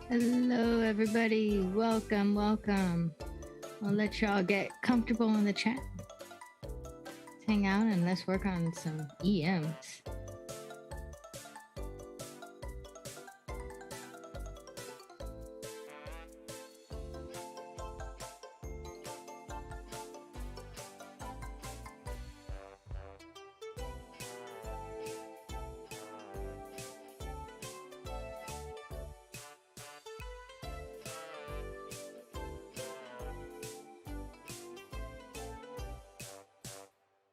Hello, everybody. Welcome, welcome. I'll let y'all get comfortable in the chat. Let's hang out and let's work on some EMs.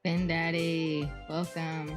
Ben Daddy, welcome.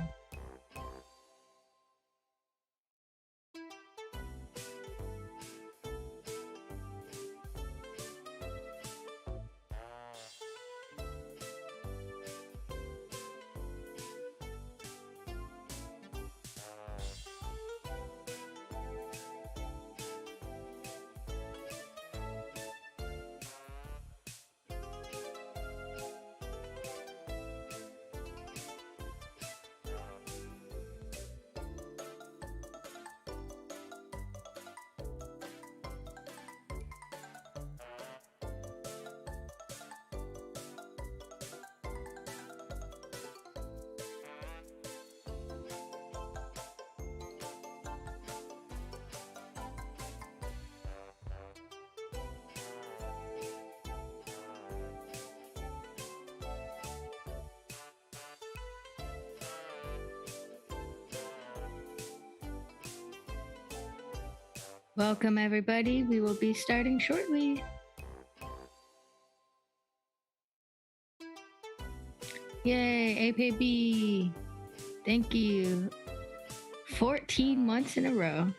Welcome, everybody. We will be starting shortly. Yay, APB. Thank you. 14 months in a row.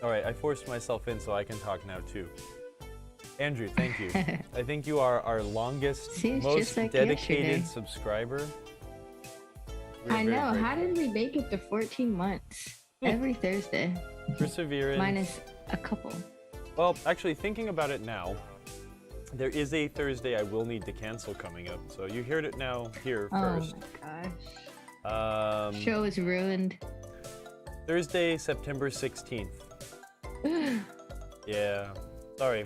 All right, I forced myself in so I can talk now too. Andrew, thank you. I think you are our longest, See, most like dedicated yesterday. subscriber. I know. How did we make it to 14 months? Every Thursday. Perseverance. Minus a couple. Well, actually, thinking about it now, there is a Thursday I will need to cancel coming up. So you heard it now here first. Oh my gosh. Show is ruined. Thursday, September 16th. Yeah, sorry.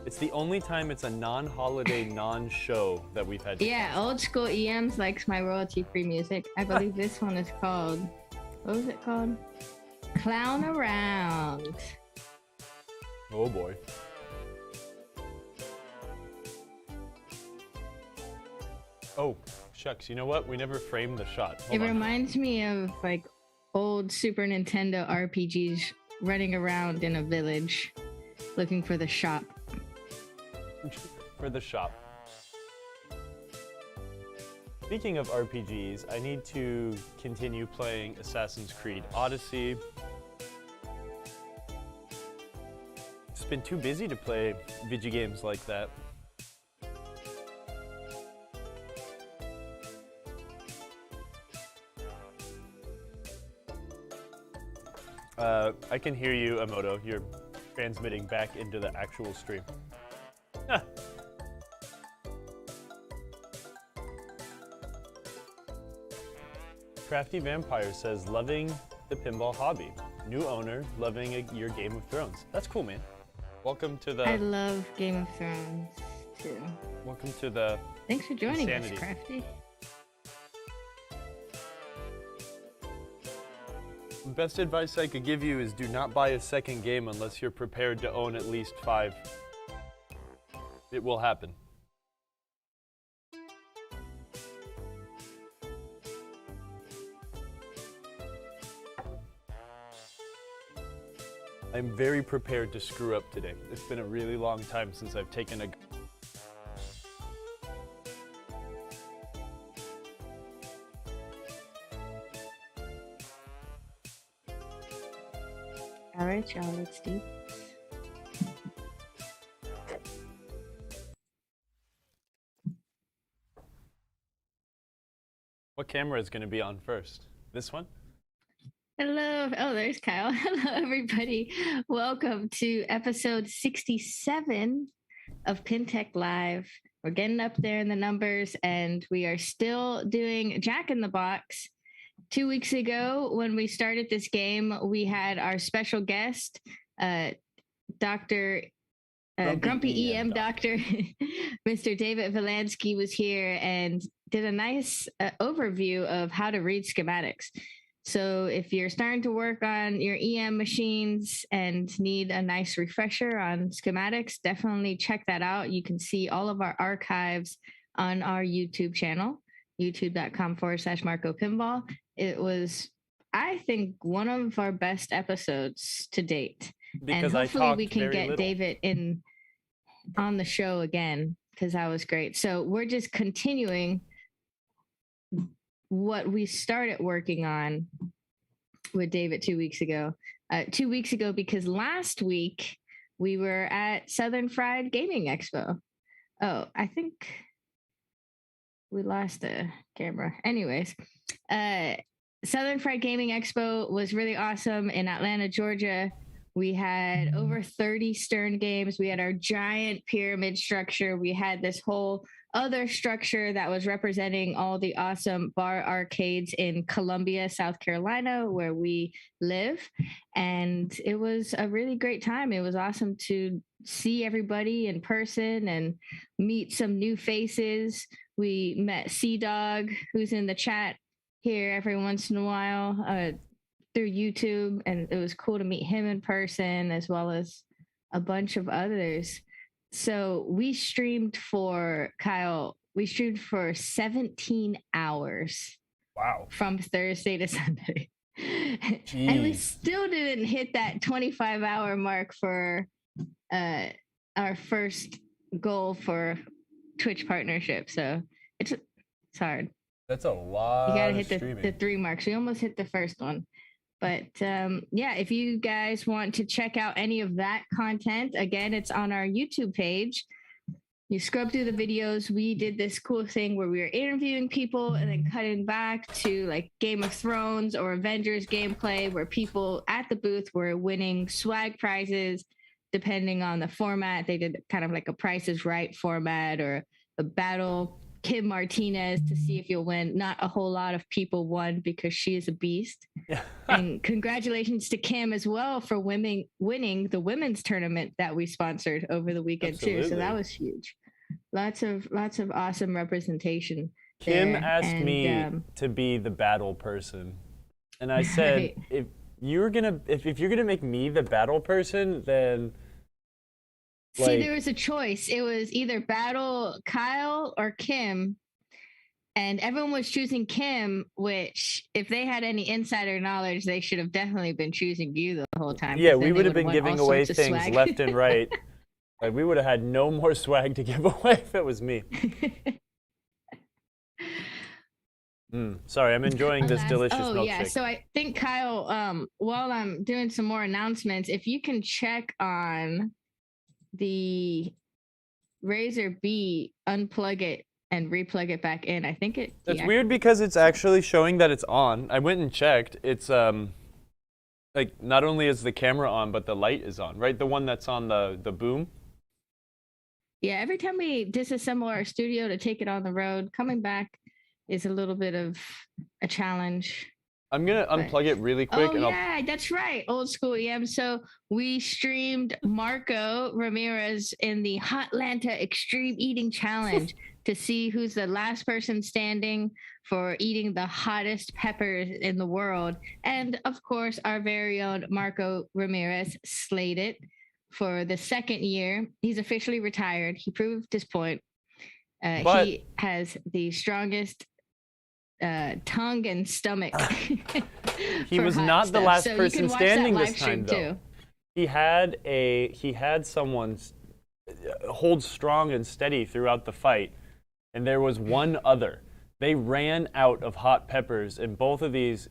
It's the only time it's a non-holiday, non-show that we've had. Yeah, old school EMs likes my royalty-free music. I believe this one is called, what was it called? Clown Around. Oh boy. Oh, shucks, you know what? We never framed the shot. Hold on. Reminds me of like old Super Nintendo RPGs running around in a village looking for the shop. For the shop. Speaking of RPGs, I need to continue playing Assassin's Creed Odyssey. It's been too busy to play video games like that. I can hear you, Emoto. You're transmitting back into the actual stream. Crafty Vampire says, loving the pinball hobby. New owner, loving your Game of Thrones. That's cool, man. Welcome to the... I love Game of Thrones, too. Welcome to the... Thanks for joining insanity. us, Crafty. The best advice I could give you is do not buy a second game unless you're prepared to own at least 5. It will happen. I'm very prepared to screw up today. It's been a really long time since I've taken a... All right, y'all, let's do. What camera is going to be on first? This one? Hello. Oh, there's Kyle. Hello, everybody. Welcome to episode 67 of PinTech Live. We're getting up there in the numbers, and we are still doing Jack in the Box. 2 weeks ago, when we started this game, we had our special guest, Dr. Grumpy EM Doctor, Mr. David Valansky was here and did a nice overview of how to read schematics. So if you're starting to work on your EM machines and need a nice refresher on schematics, definitely check that out. You can see all of our archives on our YouTube channel, youtube.com/Marco Pinball. It was, I think, one of our best episodes to date. Because and hopefully we can get David in on the show again, because that was great. So we're just continuing what we started working on with David 2 weeks ago. 2 weeks ago, because last week we were at Southern Fried Gaming Expo. Oh, I think we lost the camera. Anyways, Southern Fried Gaming Expo was really awesome in Atlanta, Georgia. We had over 30 Stern games. We had our giant pyramid structure. We had this whole other structure that was representing all the awesome bar arcades in Columbia, South Carolina, where we live. And it was a really great time. It was awesome to see everybody in person and meet some new faces. We met Sea Dog, who's in the chat here every once in a while, through YouTube, and it was cool to meet him in person, as well as a bunch of others. So we streamed for 17 hours. Wow. From Thursday to Sunday. And we still didn't hit that 25-hour mark for our first goal for Twitch partnership. So it's hard. That's a lot. You gotta hit the 3 marks. We almost hit the first one. But yeah, if you guys want to check out any of that content, again, it's on our YouTube page. You scrub through the videos. We did this cool thing where we were interviewing people and then cutting back to like Game of Thrones or Avengers gameplay, where people at the booth were winning swag prizes depending on the format. They did kind of like a Price is Right format or a battle Kim Martinez to see if you'll win. Not a whole lot of people won because she is a beast. And congratulations to Kim as well for winning the women's tournament that we sponsored over the weekend. Absolutely. Too. So that was huge. Lots of awesome representation. Kim asked me to be the battle person, and I said, right. if you're gonna make me the battle person, then. See, there was a choice. It was either battle Kyle or Kim, and everyone was choosing Kim, which if they had any insider knowledge, they should have definitely been choosing you the whole time. Yeah, we would have been giving away things left and right. Like we would have had no more swag to give away if it was me. Sorry, I'm enjoying this delicious milkshake. Oh yeah, so I think Kyle, while I'm doing some more announcements, if you can check on the Razer B, unplug it and replug it back in. I think it. It's weird because it's actually showing that it's on. I went and checked. It's like not only is the camera on, but the light is on, right? The one that's on the boom. Yeah, every time we disassemble our studio to take it on the road, coming back is a little bit of a challenge. I'm gonna unplug it really quick. Oh yeah, that's right. Old school EM. So we streamed Marco Ramirez in the Hotlanta Extreme Eating Challenge to see who's the last person standing for eating the hottest peppers in the world. And of course, our very own Marco Ramirez slayed it for the second year. He's officially retired. He proved his point. He has the strongest tongue and stomach. He was not the last person standing this time, though. He had someone hold strong and steady throughout the fight, and there was one other. They ran out of hot peppers, and both of these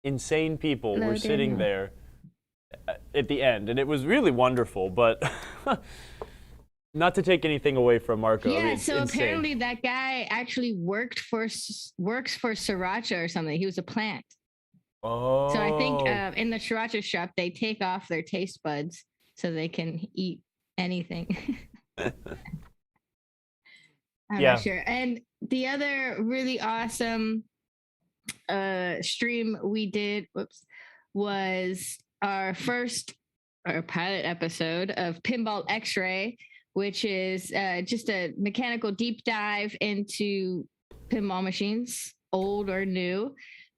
insane people were sitting there at the end, and it was really wonderful, but not to take anything away from Marco. Yeah, I mean, so apparently that guy actually works for Sriracha or something. He was a plant. Oh. So I think in the Sriracha shop, they take off their taste buds so they can eat anything. I'm not sure. And the other really awesome stream we did was our first our pilot episode of Pinball X-Ray, which is just a mechanical deep dive into pinball machines, old or new.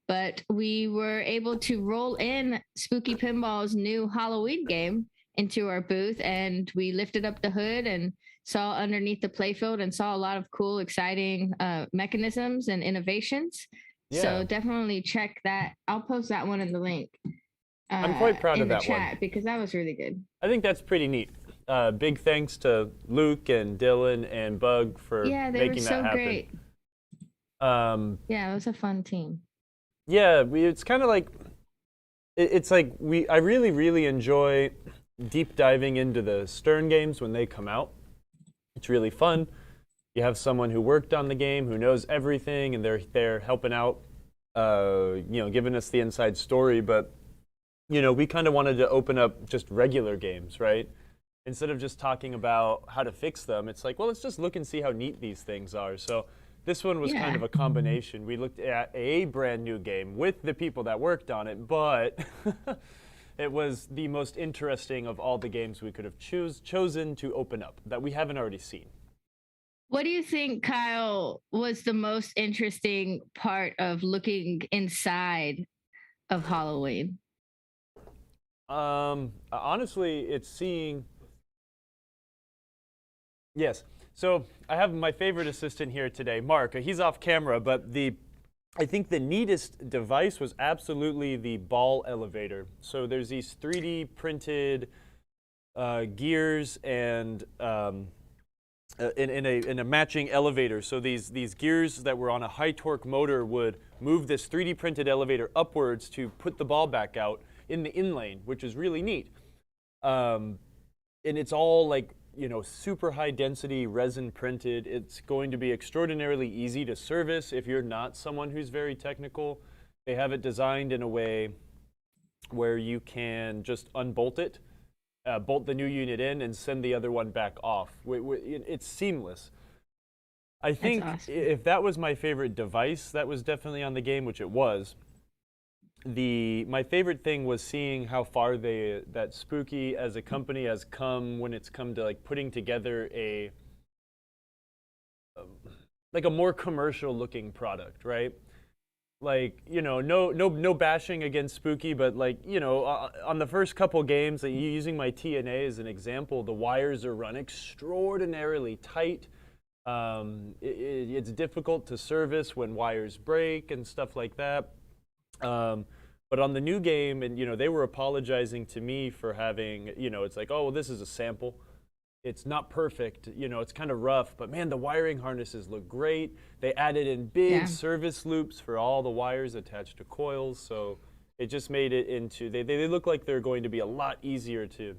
But we were able to roll in Spooky Pinball's new Halloween game into our booth, and we lifted up the hood and saw underneath the playfield and saw a lot of cool, exciting mechanisms and innovations. Yeah. So definitely check that. I'll post that one in the link. I'm quite proud of that chat one because that was really good. I think that's pretty neat. Big thanks to Luke and Dylan and Bug for making that happen. Yeah, they were so great. Yeah, it was a fun team. Yeah, it's kind of like, it's like I really, really enjoy deep diving into the Stern games when they come out. It's really fun. You have someone who worked on the game, who knows everything, and they're helping out, giving us the inside story. But, we kind of wanted to open up just regular games, right? Instead of just talking about how to fix them, it's like, well, let's just look and see how neat these things are. So this one was kind of a combination. We looked at a brand new game with the people that worked on it, but it was the most interesting of all the games we could have chosen to open up that we haven't already seen. What do you think, Kyle, was the most interesting part of looking inside of Halloween? Honestly, it's seeing... Yes. So I have my favorite assistant here today, Mark. He's off camera, but I think the neatest device was absolutely the ball elevator. So there's these 3D printed gears and in a matching elevator. So these gears that were on a high torque motor would move this 3D printed elevator upwards to put the ball back out in the in lane, which is really neat. And it's all like, super high density resin printed. It's going to be extraordinarily easy to service if you're not someone who's very technical. They have it designed in a way where you can just unbolt it, bolt the new unit in, and send the other one back off. It's seamless. I think if that was my favorite device that was definitely on the game, which it was, my favorite thing was seeing how far that Spooky as a company has come when it's come to like putting together a more commercial looking product, right? Like, no bashing against Spooky, but like, on the first couple games, like, using my TNA as an example, the wires are run extraordinarily tight. It's difficult to service when wires break and stuff like that. But on the new game, and they were apologizing to me for having, it's like, oh, well, this is a sample. It's not perfect, it's kind of rough, but man, the wiring harnesses look great. They added in big service loops for all the wires attached to coils, so it just made it into, they look like they're going to be a lot easier to,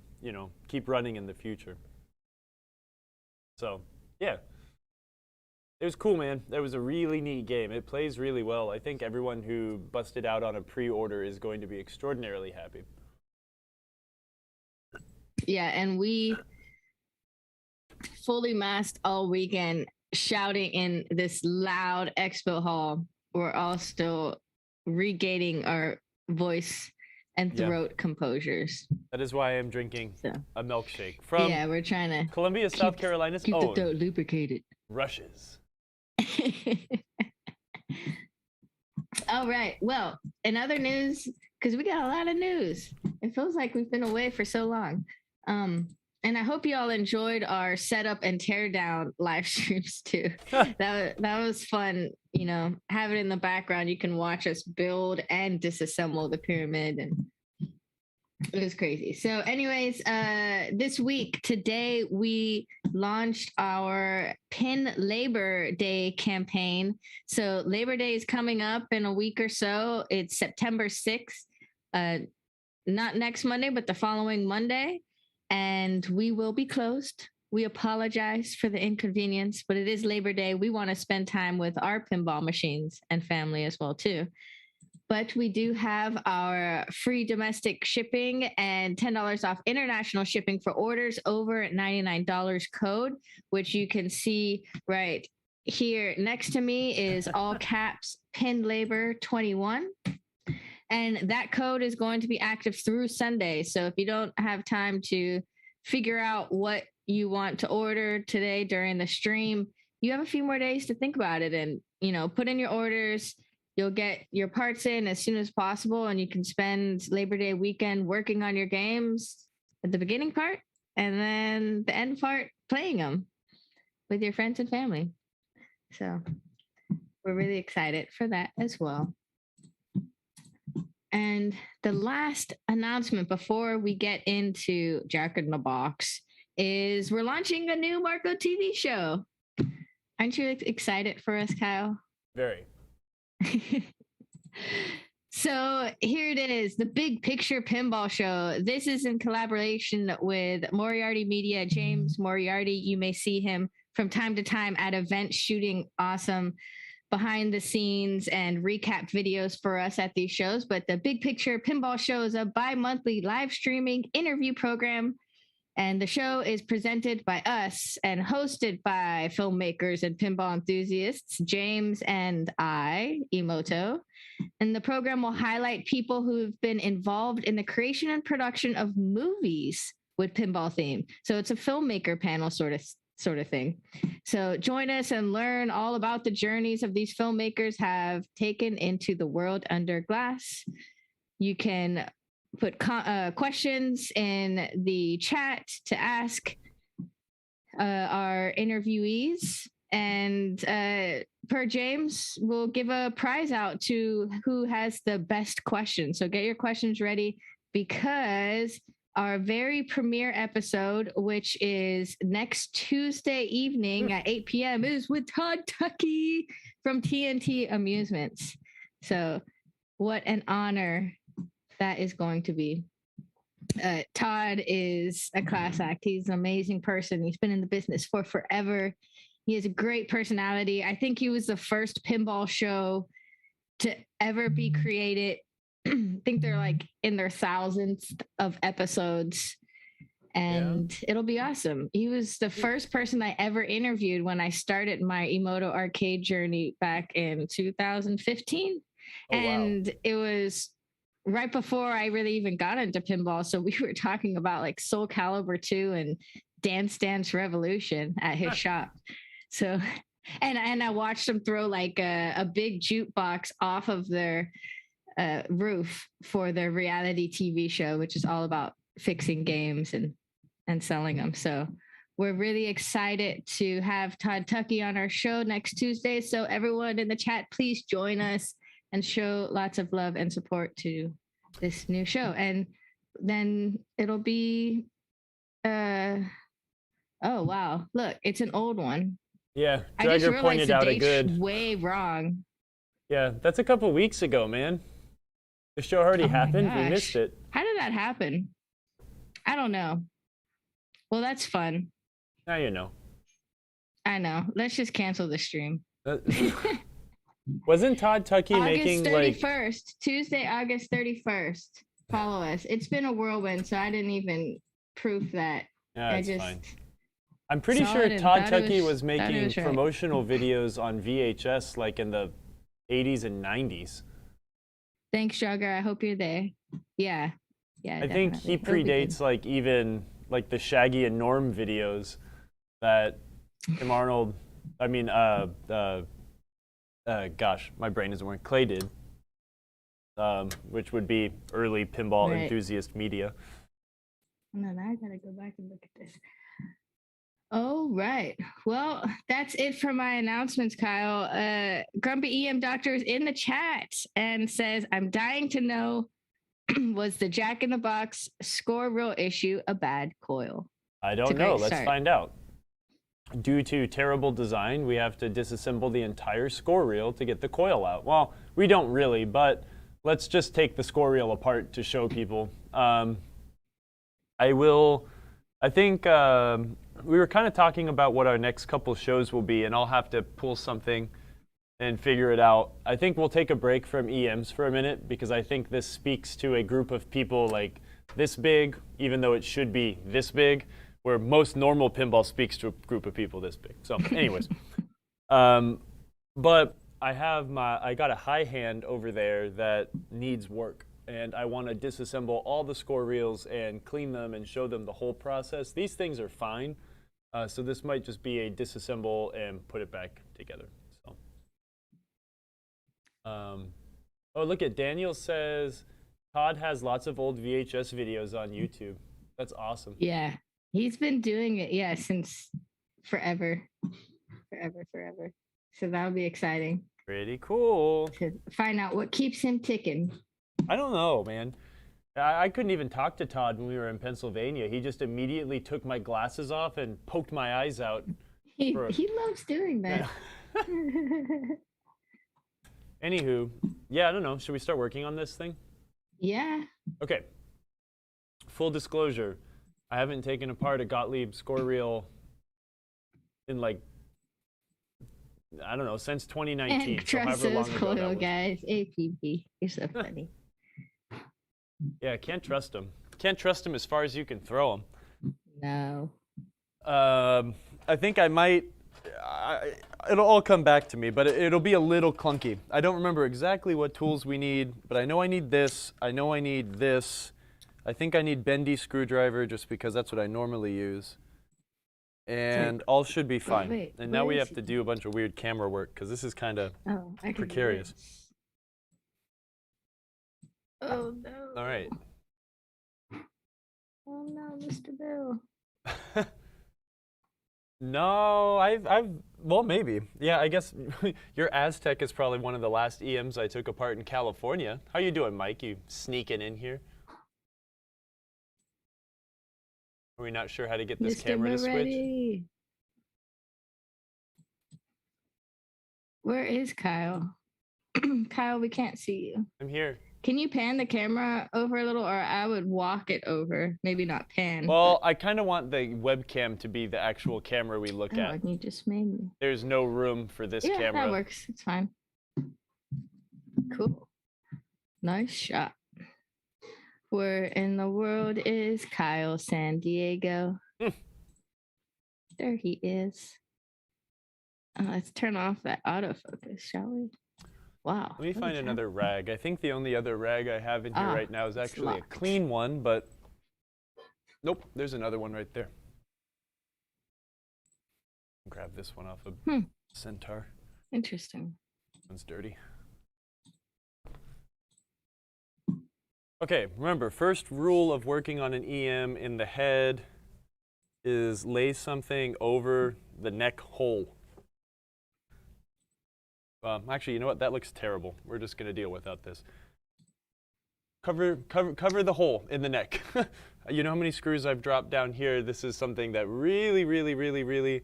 keep running in the future. So, yeah. It was cool, man. That was a really neat game. It plays really well. I think everyone who busted out on a pre-order is going to be extraordinarily happy. Yeah, and we fully masked all weekend, shouting in this loud expo hall. We're all still regaining our voice and throat composures. That is why I'm drinking a milkshake from we're trying to Columbia, South Carolina's keep own the throat lubricated. Rushes. All right. Well, in other news, because we got a lot of news. It feels like we've been away for so long. And I hope you all enjoyed our setup and teardown live streams too. That was fun. Have it in the background. You can watch us build and disassemble the pyramid, and it was crazy. So anyways, this week, today, we launched our Pin Labor Day campaign. So Labor Day is coming up in a week or so. It's September 6th, not next Monday, but the following Monday. And we will be closed. We apologize for the inconvenience, but it is Labor Day. We want to spend time with our pinball machines and family as well, too. But we do have our free domestic shipping and $10 off international shipping for orders over $99 code, which you can see right here next to me is all caps Pin Labor 21. And that code is going to be active through Sunday. So if you don't have time to figure out what you want to order today during the stream, you have a few more days to think about it and, put in your orders. You'll get your parts in as soon as possible, and you can spend Labor Day weekend working on your games at the beginning part, and then the end part playing them with your friends and family. So we're really excited for that as well. And the last announcement before we get into Jack in the Box is we're launching a new Marco TV show. Aren't you excited for us, Kyle? Very. So here it is, the Big Picture Pinball Show. This is in collaboration with Moriarty Media. James Moriarty, you may see him from time to time at events shooting awesome behind the scenes and recap videos for us at these shows. But the Big Picture Pinball Show is a bi-monthly live streaming interview program. And the show is presented by us and hosted by filmmakers and pinball enthusiasts, James and I, Emoto. And the program will highlight people who've been involved in the creation and production of movies with pinball theme. So it's a filmmaker panel sort of thing. So join us and learn all about the journeys of these filmmakers have taken into the world under glass. You can put questions in the chat to ask our interviewees, and per James, we'll give a prize out to who has the best question. So get your questions ready, because our very premiere episode, which is next Tuesday evening at 8 p.m., is with Todd Tuckey from TNT Amusements. So what an honor that is going to be. Todd is a class act. He's an amazing person. He's been in the business for forever. He has a great personality. I think he was the first pinball show to ever be created. I think they're like in their thousands of episodes, and it'll be awesome. He was the first person I ever interviewed when I started my Emoto arcade journey back in 2015. And it was right before I really even got into pinball. So we were talking about like Soul Calibur 2 and Dance Dance Revolution at his shop. So, and I watched them throw like a big jukebox off of their roof for their reality TV show, which is all about fixing games and selling them. So we're really excited to have Todd Tuckey on our show next Tuesday. So everyone in the chat, please join us and show lots of love and support to this new show. And then it'll be, oh, wow. Look, it's an old one. Yeah, I just Drager realized pointed the out a date's good. way wrong. Yeah, that's a couple weeks ago, man. The show already happened. We missed it. How did that happen? I don't know. Well, that's fun. Now you know. I know. Let's just cancel the stream. Wasn't Todd Tuckey making like August 31st, Tuesday, August 31st. Follow us. It's been a whirlwind, so I didn't even proof that. Yeah, it's fine. I'm pretty sure Todd Tuckey was making promotional videos on VHS like in the 80s and 90s. Thanks, Jogger. I hope you're there. Yeah. Yeah. I think he predates like even like the Shaggy and Norm videos that Tim Arnold, gosh, my brain isn't working. Clay did, which would be early pinball enthusiast media. No, now I gotta go back and look at this. Oh, right. Well, that's it for my announcements, Kyle. Grumpy EM Doctor is in the chat and says, I'm dying to know, was the Jack in the Box score reel issue a bad coil? I don't know. Let's find out. Due to terrible design, we have to disassemble the entire score reel to get the coil out. Well, we don't really, but let's just take the score reel apart to show people. I think we were kind of talking about what our next couple shows will be, and I'll have to pull something and figure it out. I think we'll take a break from EMs for a minute, because I think this speaks to a group of people like this big, even though it should be this big, where most normal pinball speaks to a group of people this big. So anyways, but I got a high hand over there that needs work, and I want to disassemble all the score reels and clean them and show them the whole process. These things are fine, so this might just be a disassemble and put it back together. So, oh, look at Daniel says Todd has lots of old VHS videos on YouTube. That's awesome. Yeah, he's been doing it, since forever. So that'll be exciting. Pretty cool. To find out what keeps him ticking. I don't know, man. I couldn't even talk to Todd when we were in Pennsylvania. He just immediately took my glasses off and poked my eyes out. He loves doing that. Anywho, yeah, I don't know. Should we start working on this thing? Yeah. Okay. Full disclosure, I haven't taken apart a Gottlieb score reel in like, I don't know, since 2019. And trust those coil guys. APB. You're so funny. Yeah, can't trust them. Can't trust them as far as you can throw them. No. I think I might. It'll all come back to me, but it'll be a little clunky. I don't remember exactly what tools we need, but I know I need this. I know I need this. I think I need bendy screwdriver just because that's what I normally use. And all should be fine. Wait, and now we have to do a bunch of weird camera work because this is kind of precarious. Oh no. All right. Oh no, Mr. Bill. No, well, maybe. Yeah, I guess your Aztec is probably one of the last EMs I took apart in California. How you doing, Mike? You sneaking in here? Are we not sure how to get this camera to switch? Where is Kyle? Kyle, we can't see you. I'm here. Can you pan the camera over a little, or I would walk it over? Maybe not pan. Well, I kind of want the webcam to be the actual camera we look at. And you just made me. There's no room for this camera. Yeah, that works. It's fine. Cool. Nice shot. Where in the world is Kyle San Diego? There he is. Let's turn off that autofocus, shall we? Wow. Let me find another rag. I think the only other rag I have in here right now is actually a clean one, but nope, there's another one right there. Grab this one off of Centaur. Interesting. One's dirty. Okay, remember, first rule of working on an EM in the head is lay something over the neck hole. Actually, you know what? That looks terrible. We're just going to deal without this. Cover the hole in the neck. You know how many screws I've dropped down here? This is something that really, really, really, really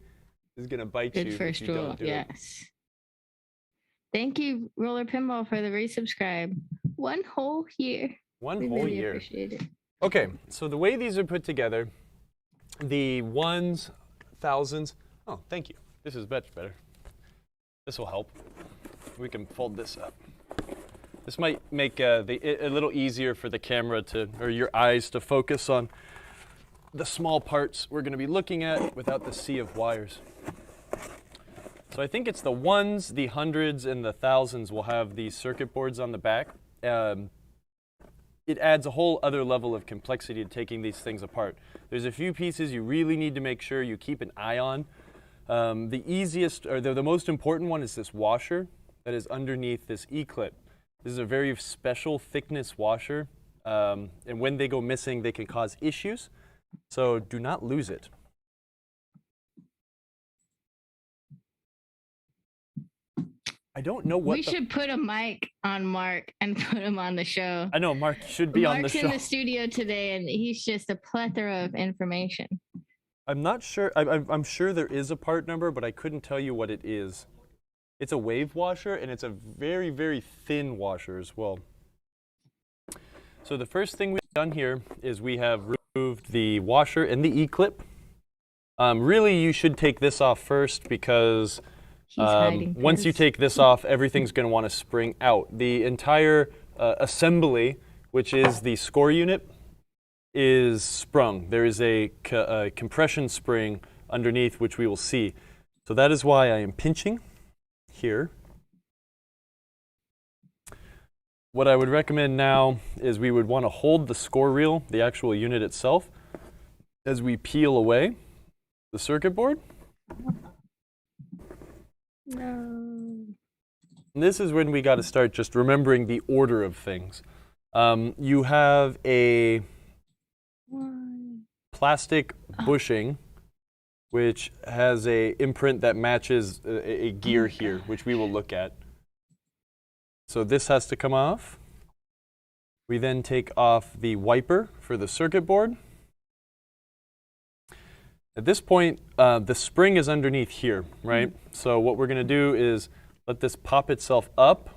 is going to bite you if you don't do it. Yes. Thank you, Roller Pinball, for the resubscribe. One whole year. One whole year. Appreciate it. Okay, so the way these are put together, the ones, thousands. Oh, thank you. This is much better. This will help. We can fold this up. This might make it a little easier for the camera or your eyes to focus on the small parts we're going to be looking at without the sea of wires. So I think it's the ones, the hundreds, and the thousands will have these circuit boards on the back. It adds a whole other level of complexity to taking these things apart. There's a few pieces you really need to make sure you keep an eye on. The easiest, or the most important one is this washer that is underneath this E-clip. This is a very special thickness washer, and when they go missing, they can cause issues. So do not lose it. I don't know what. We should put a mic on Mark and put him on the show. I know Mark should be on the show. Mark's in the studio today, and he's just a plethora of information. I'm not sure. I'm sure there is a part number, but I couldn't tell you what it is. It's a wave washer, and it's a very, very thin washer as well. So the first thing we've done here is we have removed the washer and the E-clip. Really, you should take this off first because once you take this off, everything's going to want to spring out. The entire assembly, which is the score unit, is sprung. There is a compression spring underneath, which we will see. So that is why I am pinching here what I would recommend now is we would want to hold the score reel, the actual unit itself, as we peel away the circuit board. No. And this is when we got to start just remembering the order of things. You have a plastic bushing, which has a imprint that matches a gear here, which we will look at. So this has to come off. We then take off the wiper for the circuit board. At this point, the spring is underneath here, right? So what we're going to do is let this pop itself up.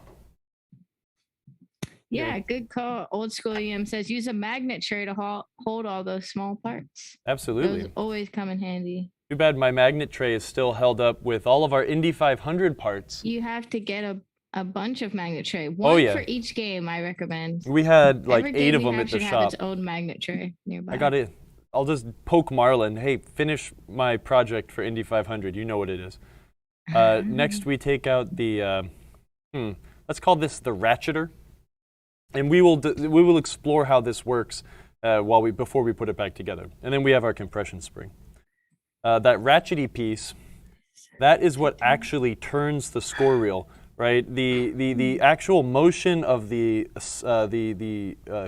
Yeah, good call. Old school EM says use a magnet tray to hold all those small parts. Absolutely. Those always come in handy. Too bad my magnet tray is still held up with all of our Indy 500 parts. You have to get a bunch of magnet tray. One for each game, I recommend. We had like 8 of them at the shop. Have its own magnet tray nearby. I got it. I'll just poke Marlon. Hey, finish my project for Indy 500. You know what it is. Next, we take out the, let's call this the ratcheter. And we will explore how this works before we put it back together. And then we have our compression spring. That ratchety piece, that is what actually turns the score reel, right? The actual motion of the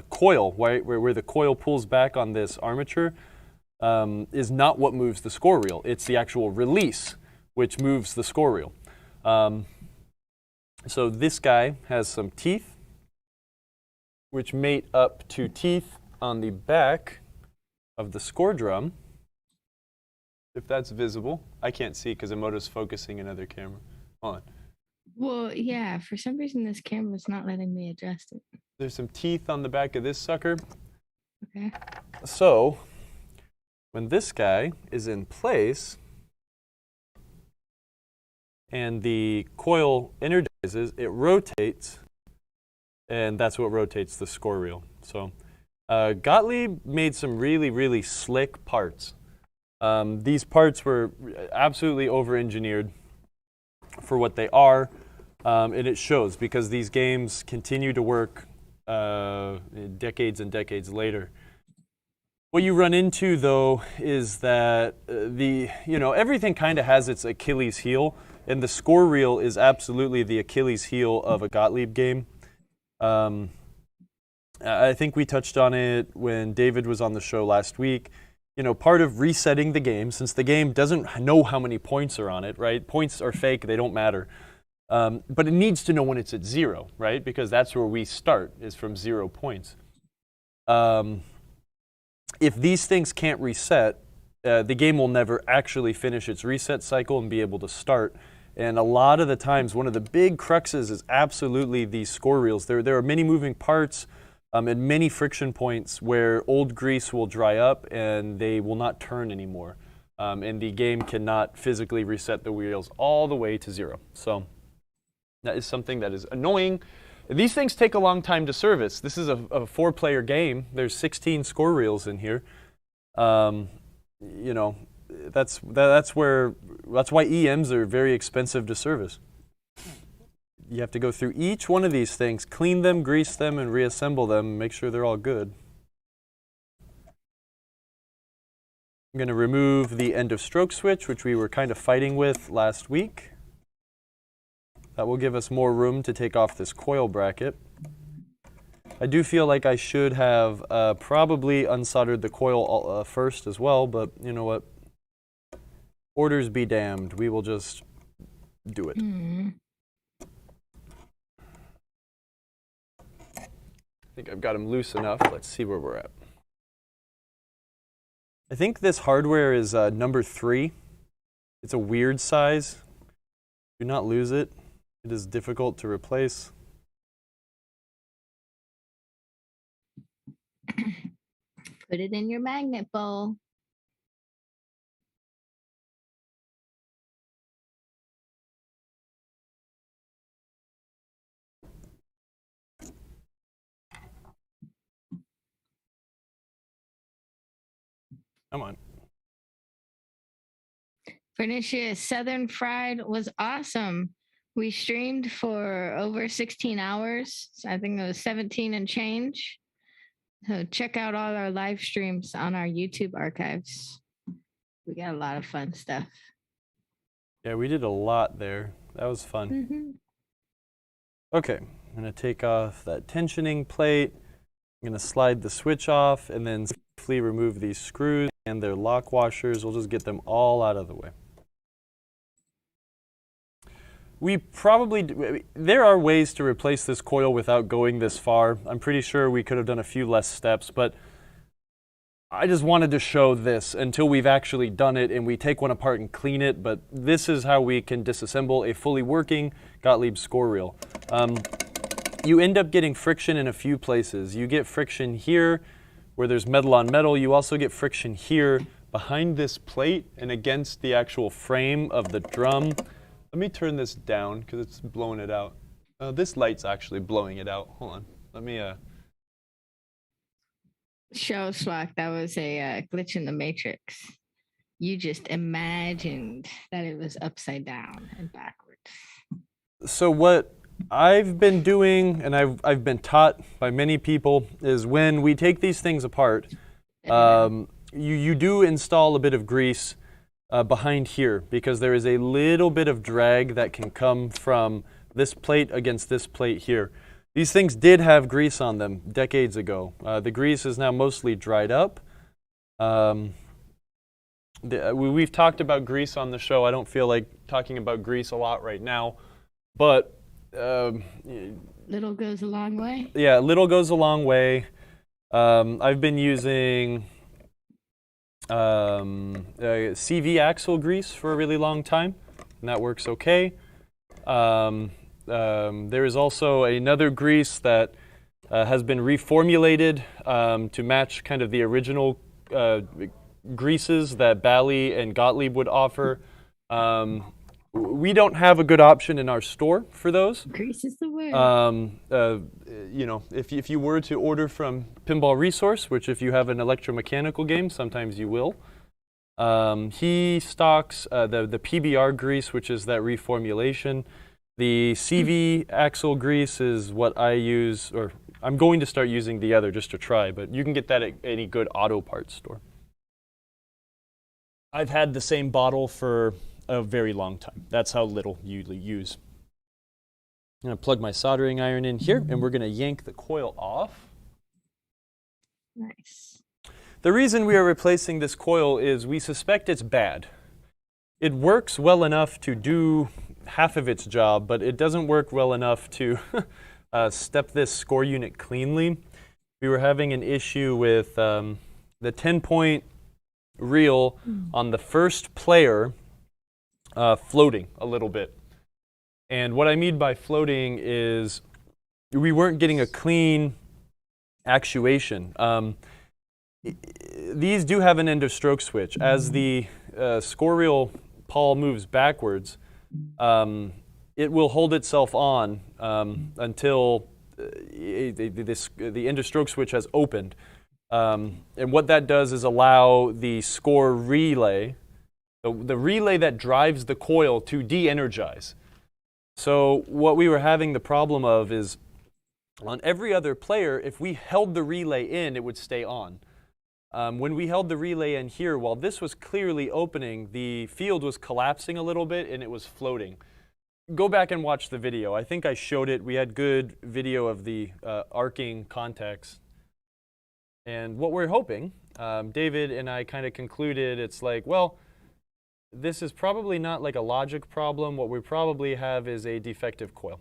coil, right, where the coil pulls back on this armature, is not what moves the score reel. It's the actual release which moves the score reel. So this guy has some teeth, which mate up to teeth on the back of the score drum. If that's visible. I can't see because Emoto's focusing another camera. Hold on. Well, yeah, for some reason this camera's not letting me adjust it. There's some teeth on the back of this sucker. Okay. So, when this guy is in place and the coil energizes, it rotates, and that's what rotates the score reel. So, Gottlieb made some really, really slick parts. These parts were absolutely over-engineered for what they are, and it shows because these games continue to work decades and decades later. What you run into, though, is that everything kind of has its Achilles heel, and the score reel is absolutely the Achilles heel of a Gottlieb game. I think we touched on it when David was on the show last week. Part of resetting the game, since the game doesn't know how many points are on it, right? Points are fake, they don't matter. But it needs to know when it's at 0, right? Because that's where we start, is from 0 points. If these things can't reset, the game will never actually finish its reset cycle and be able to start. And a lot of the times, one of the big cruxes is absolutely these score reels. There are many moving parts and many friction points where old grease will dry up and they will not turn anymore. And the game cannot physically reset the wheels all the way to 0. So that is something that is annoying. These things take a long time to service. This is a 4-player game. There's 16 score reels in here. That's why EMs are very expensive to service. You have to go through each one of these things, clean them, grease them, and reassemble them, make sure they're all good. I'm going to remove the end of stroke switch, which we were kind of fighting with last week. That will give us more room to take off this coil bracket. I do feel like I should have probably unsoldered the coil first as well, but you know what? Orders be damned. We will just do it. I think I've got them loose enough. Let's see where we're at. I think this hardware is number 3. It's a weird size. Do not lose it. It is difficult to replace. Put it in your magnet bowl. Come on. Pernicious Southern Fried was awesome. We streamed for over 16 hours. I think it was 17 and change. So check out all our live streams on our YouTube archives. We got a lot of fun stuff. Yeah, we did a lot there. That was fun. Mm-hmm. Okay, I'm going to take off that tensioning plate. I'm going to slide the switch off and then safely remove these screws and their lock washers. We'll just get them all out of the way. There are ways to replace this coil without going this far. I'm pretty sure we could have done a few less steps, but I just wanted to show this until we've actually done it and we take one apart and clean it, but this is how we can disassemble a fully working Gottlieb score reel. You end up getting friction in a few places. You get friction here where there's metal on metal. You also get friction here behind this plate and against the actual frame of the drum. Let me turn this down because it's blowing it out. This light's actually blowing it out. Hold on. Let me... Show Swag, that was a glitch in the matrix. You just imagined that it was upside down and backwards. So what I've been doing, and I've been taught by many people, is when we take these things apart, you do install a bit of grease behind here because there is a little bit of drag that can come from this plate against this plate here. These things did have grease on them decades ago. The grease is now mostly dried up. We've talked about grease on the show. I don't feel like talking about grease a lot right now, but little goes a long way. Yeah, little goes a long way. I've been using CV axle grease for a really long time, and that works okay. There is also another grease that has been reformulated to match kind of the original greases that Bally and Gottlieb would offer. We don't have a good option in our store for those. Grease is the word. You know, if you were to order from Pinball Resource, which if you have an electromechanical game, sometimes you will, he stocks the PBR grease, which is that reformulation. The CV axle grease is what I use, or I'm going to start using the other just to try, but you can get that at any good auto parts store. I've had the same bottle for a very long time. That's how little you use. I'm going to plug my soldering iron in here, and we're going to yank the coil off. Nice. The reason we are replacing this coil is we suspect it's bad. It works well enough to do half of its job, but it doesn't work well enough to step this score unit cleanly. We were having an issue with the 10-point reel on the first player floating a little bit. And what I mean by floating is we weren't getting a clean actuation. These do have an end of stroke switch. As the score reel pawl moves backwards, it will hold itself on until the end of stroke switch has opened. And what that does is allow the score relay, the relay that drives the coil, to de-energize. So what we were having the problem of is on every other player, if we held the relay in, it would stay on. When we held the relay in here, while this was clearly opening, the field was collapsing a little bit and it was floating. Go back and watch the video. I think I showed it. We had good video of the arcing contacts. And what we're hoping, David and I kind of concluded, it's like, well, this is probably not like a logic problem. What we probably have is a defective coil.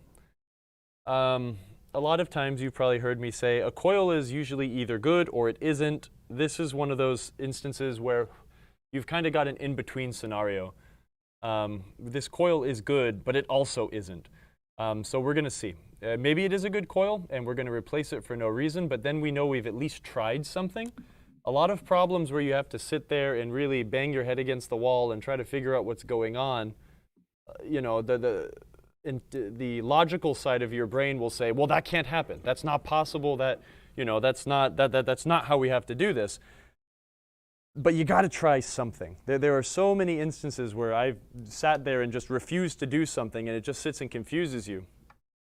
A lot of times you've probably heard me say a coil is usually either good or it isn't. This is one of those instances where you've kind of got an in-between scenario. This coil is good, but it also isn't. So we're going to see. Maybe it is a good coil and we're going to replace it for no reason, but then we know we've at least tried something. A lot of problems where you have to sit there and really bang your head against the wall and try to figure out what's going on, you know, the logical side of your brain will say, well, that can't happen. That's not possible. That, you know, that's not how we have to do this. but you got to try something. There are so many instances where I've sat there and just refused to do something, and it just sits and confuses you,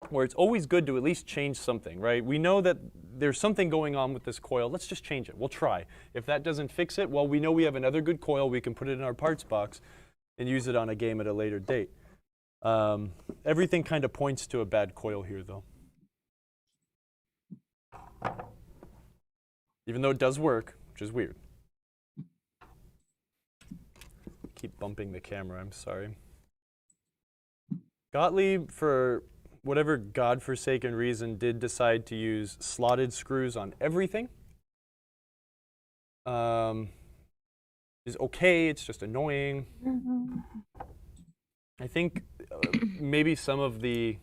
where it's always good to at least change something, right? We know that there's something going on with this coil. Let's just change it. We'll try. If that doesn't fix it, well, we know we have another good coil. We can put it in our parts box and use it on a game at a later date. Everything kind of points to a bad coil here, though. Even though it does work, which is weird. Keep bumping the camera, I'm sorry. Gottlieb, for whatever godforsaken reason, did decide to use slotted screws on everything. Is okay, it's just annoying. I think maybe some of the,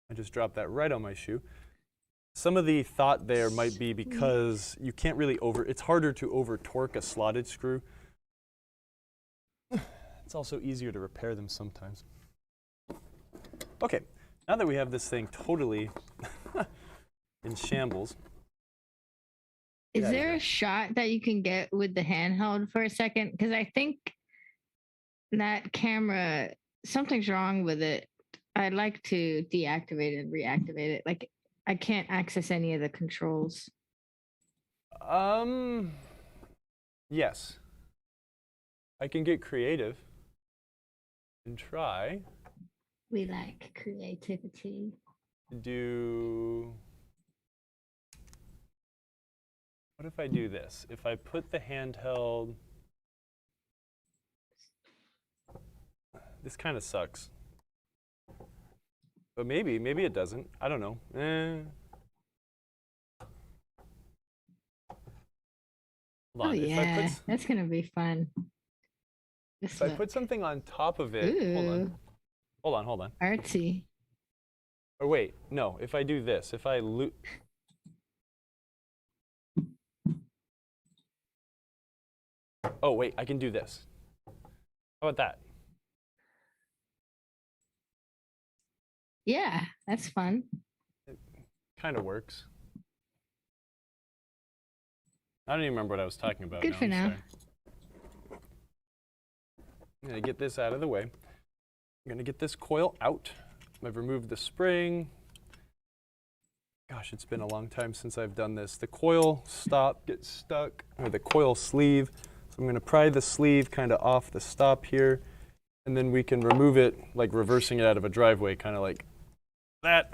I just dropped that right on my shoe. Some of the thought there might be because you can't really it's harder to over torque a slotted screw. It's also easier to repair them sometimes. Okay, now that we have this thing totally in shambles. Is there a shot that you can get with the handheld for a second? Because I think that camera, something's wrong with it. I'd like to deactivate and reactivate it. Like, I can't access any of the controls. Yes. I can get creative and try. We like creativity. What if I do this? If I put the handheld, this kind of sucks. But maybe it doesn't. I don't know. Hold on. Oh yeah, that's gonna be fun. If I put something on top of it, hold on. Artsy. Or wait, no. If I do this, if I oh wait, I can do this. How about that? Yeah, that's fun. It kind of works. I don't even remember what I was talking about. Good for now. I'm going to get this out of the way. I'm going to get this coil out. I've removed the spring. Gosh, it's been a long time since I've done this. The coil stop gets stuck, or the coil sleeve. So I'm going to pry the sleeve kind of off the stop here, and then we can remove it, like reversing it out of a driveway, kind of like that.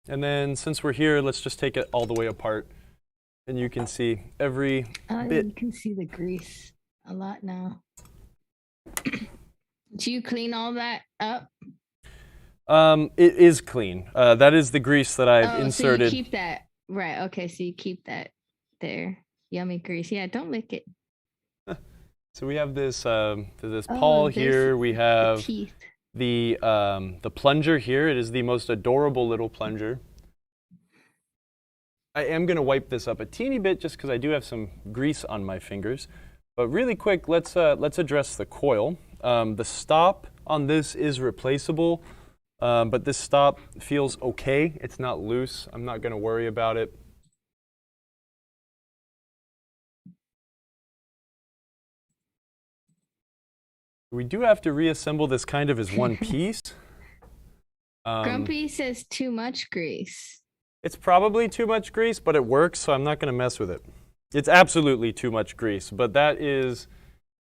And then since we're here, let's just take it all the way apart. And you can see every bit. You can see the grease a lot now. Do you clean all that up? It is clean. That is the grease that I've inserted. So you keep that, right, okay, so you keep that there. Yummy grease. Yeah, don't lick it. So we have this pawl here. We have the plunger here. It is the most adorable little plunger. I am going to wipe this up a teeny bit just because I do have some grease on my fingers. But really quick, let's address the coil. The stop on this is replaceable, but this stop feels okay. It's not loose. I'm not going to worry about it. We do have to reassemble this kind of as one piece. Grumpy says too much grease. It's probably too much grease, but it works, so I'm not going to mess with it. It's absolutely too much grease, but that is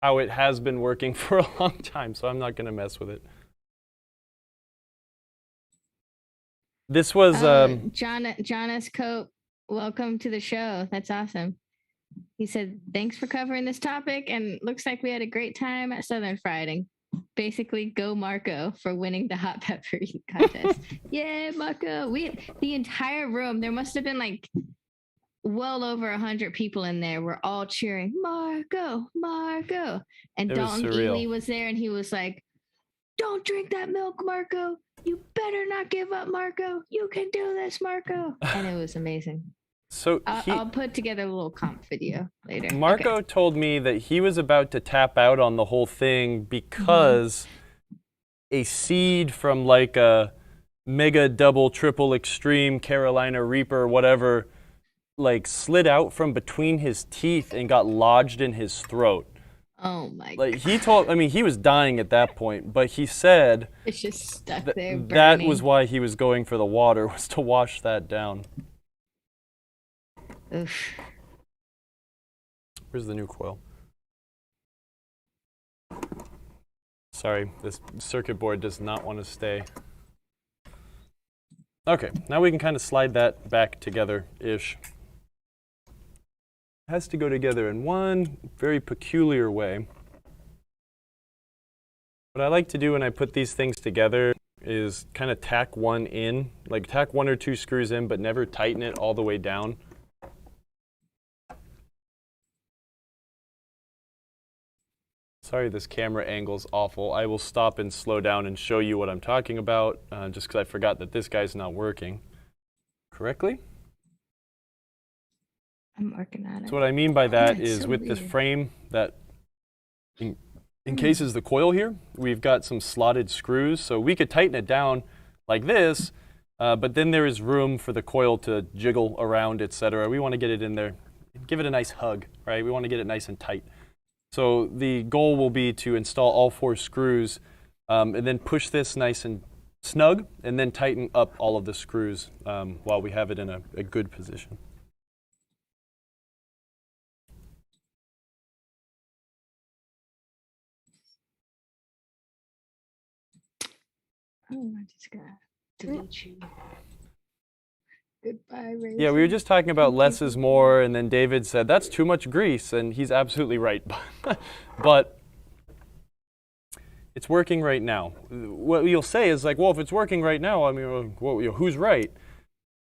how it has been working for a long time, so I'm not going to mess with it. This was Jonas Cope, welcome to the show. That's awesome. He said, thanks for covering this topic, and looks like we had a great time at Southern Fried. Basically, go Marco for winning the hot pepper contest. Yeah, Marco. The entire room, there must have been like well over 100 people in there. We're all cheering, Marco, Marco. And Dalton Ely was there, and he was like, don't drink that milk, Marco. You better not give up, Marco. You can do this, Marco. And it was amazing. So I'll put together a little comp video later. Marco told me that he was about to tap out on the whole thing because a seed from like a mega double triple extreme Carolina Reaper whatever like slid out from between his teeth and got lodged in his throat. Oh my God. Like he told, I mean, he was dying at that point, but he said it's just stuck there burning. That was why he was going for the water, was to wash that down. Oof. Where's the new coil? Sorry, this circuit board does not want to stay. Okay, now we can kind of slide that back together-ish. It has to go together in one very peculiar way. What I like to do when I put these things together is kind of tack one in, like tack 1 or 2 screws in, but never tighten it all the way down. Sorry, this camera angle's awful. I will stop and slow down and show you what I'm talking about, just because I forgot that this guy's not working correctly. I'm working on it. So what I mean by that is with this frame that encases the coil here, we've got some slotted screws. So we could tighten it down like this, but then there is room for the coil to jiggle around, etc. We want to get it in there, give it a nice hug, right? We want to get it nice and tight. So the goal will be to install all 4 screws and then push this nice and snug and then tighten up all of the screws while we have it in a good position. Oh, I just got to delete you. Goodbye, Rachel. Yeah, we were just talking about less is more, and then David said, that's too much grease, and he's absolutely right. But it's working right now. What you'll say is like, well, if it's working right now, I mean, well, who's right?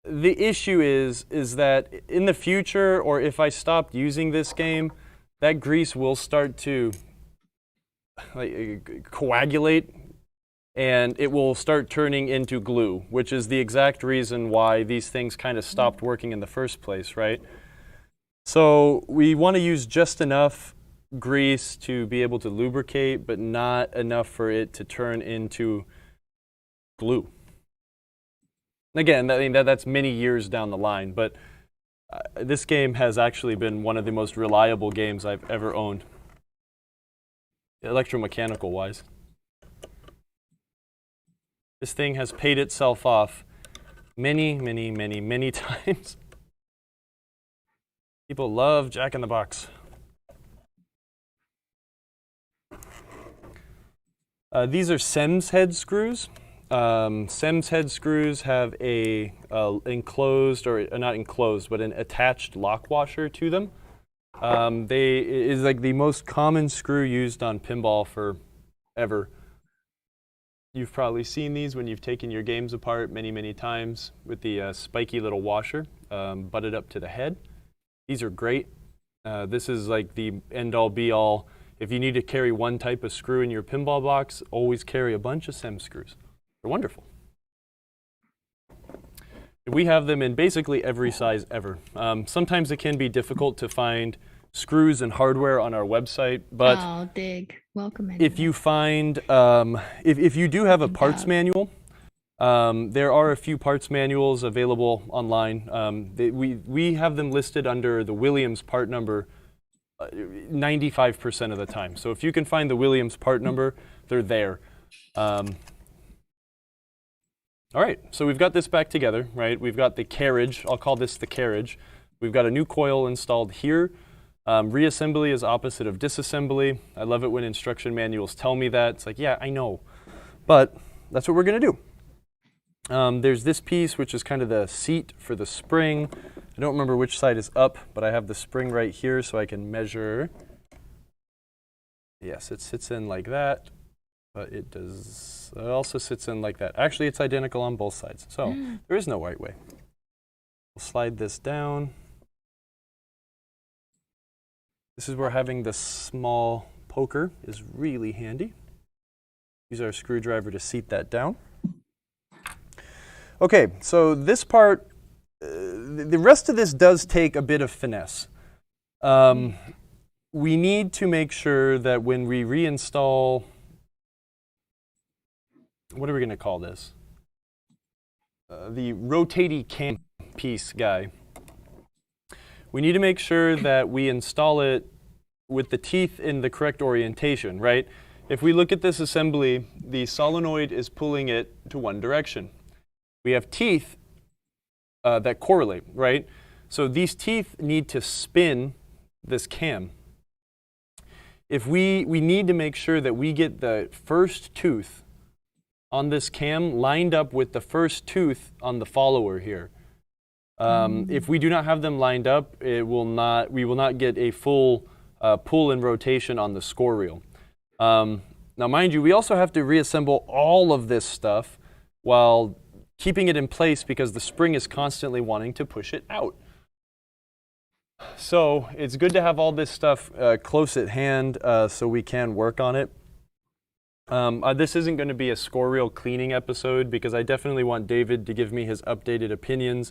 The issue is that in the future, or if I stopped using this game, that grease will start to like, coagulate, and it will start turning into glue, which is the exact reason why these things kind of stopped working in the first place, right? So we want to use just enough grease to be able to lubricate, but not enough for it to turn into glue. Again, I mean, that's many years down the line, but this game has actually been one of the most reliable games I've ever owned, electromechanical-wise. This thing has paid itself off many, many, many, many times. People love Jack in the Box. These are SEMS head screws. SEMS head screws have a enclosed, or not enclosed, but an attached lock washer to them. It is like the most common screw used on pinball forever. You've probably seen these when you've taken your games apart many, many times with the spiky little washer butted up to the head. These are great. This is like the end-all, be-all. If you need to carry one type of screw in your pinball box, always carry a bunch of SEM screws. They're wonderful. We have them in basically every size ever. Sometimes it can be difficult to find screws and hardware on our website, but welcome. If you find, if you do have a parts manual, there are a few parts manuals available online. We have them listed under the Williams part number 95% of the time. So if you can find the Williams part number, they're there. All right, so we've got this back together, right? We've got the carriage. I'll call this the carriage. We've got a new coil installed here. Reassembly is opposite of disassembly. I love it when instruction manuals tell me that. It's like, yeah, I know. But that's what we're going to do. There's this piece, which is kind of the seat for the spring. I don't remember which side is up, but I have the spring right here so I can measure. Yes, it sits in like that, but it also sits in like that. Actually, it's identical on both sides, so there is no right way. We'll slide this down. This is where having the small poker is really handy. Use our screwdriver to seat that down. Okay, so this part, the rest of this does take a bit of finesse. We need to make sure that when we reinstall, what are we going to call this? The rotating cam piece guy. we need to make sure that we install it with the teeth in the correct orientation, right? If we look at this assembly, the solenoid is pulling it to one direction. We have teeth that correlate, right? So these teeth need to spin this cam. If we need to make sure that we get the first tooth on this cam lined up with the first tooth on the follower here. If we do not have them lined up, we will not get a full pull and rotation on the score reel. Now, mind you, we also have to reassemble all of this stuff while keeping it in place because the spring is constantly wanting to push it out. So it's good to have all this stuff close at hand so we can work on it. This isn't going to be a score reel cleaning episode because I definitely want David to give me his updated opinions.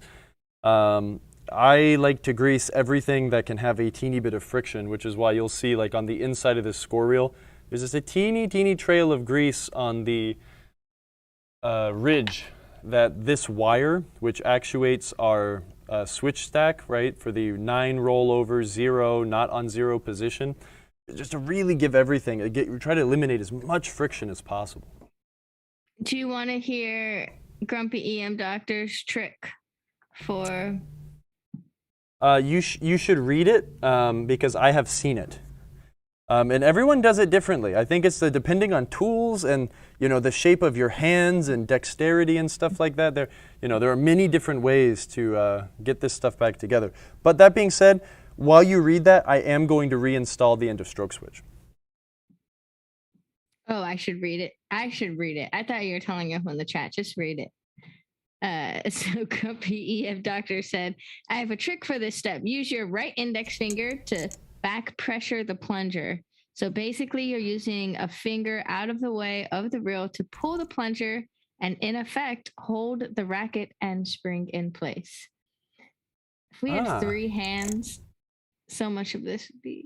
I like to grease everything that can have a teeny bit of friction, which is why you'll see like on the inside of this score reel, there's just a teeny trail of grease on the ridge that this wire, which actuates our switch stack, right, for the 9 rollover, 0, not on 0 position, just to really give everything, try to eliminate as much friction as possible. Do you want to hear Grumpy EM Doctor's trick for... You should read it because I have seen it. And everyone does it differently. I think it's depending on tools and the shape of your hands and dexterity and stuff like that. There are many different ways to get this stuff back together. But that being said, while you read that, I am going to reinstall the end of stroke switch. Oh, I should read it. I thought you were telling us in the chat. Just read it. So Grumpy EF Doctor said, I have a trick for this step. Use your right index finger to back pressure the plunger. So basically you're using a finger out of the way of the reel to pull the plunger and in effect hold the racket and spring in place. If we had 3 hands, so much of this would be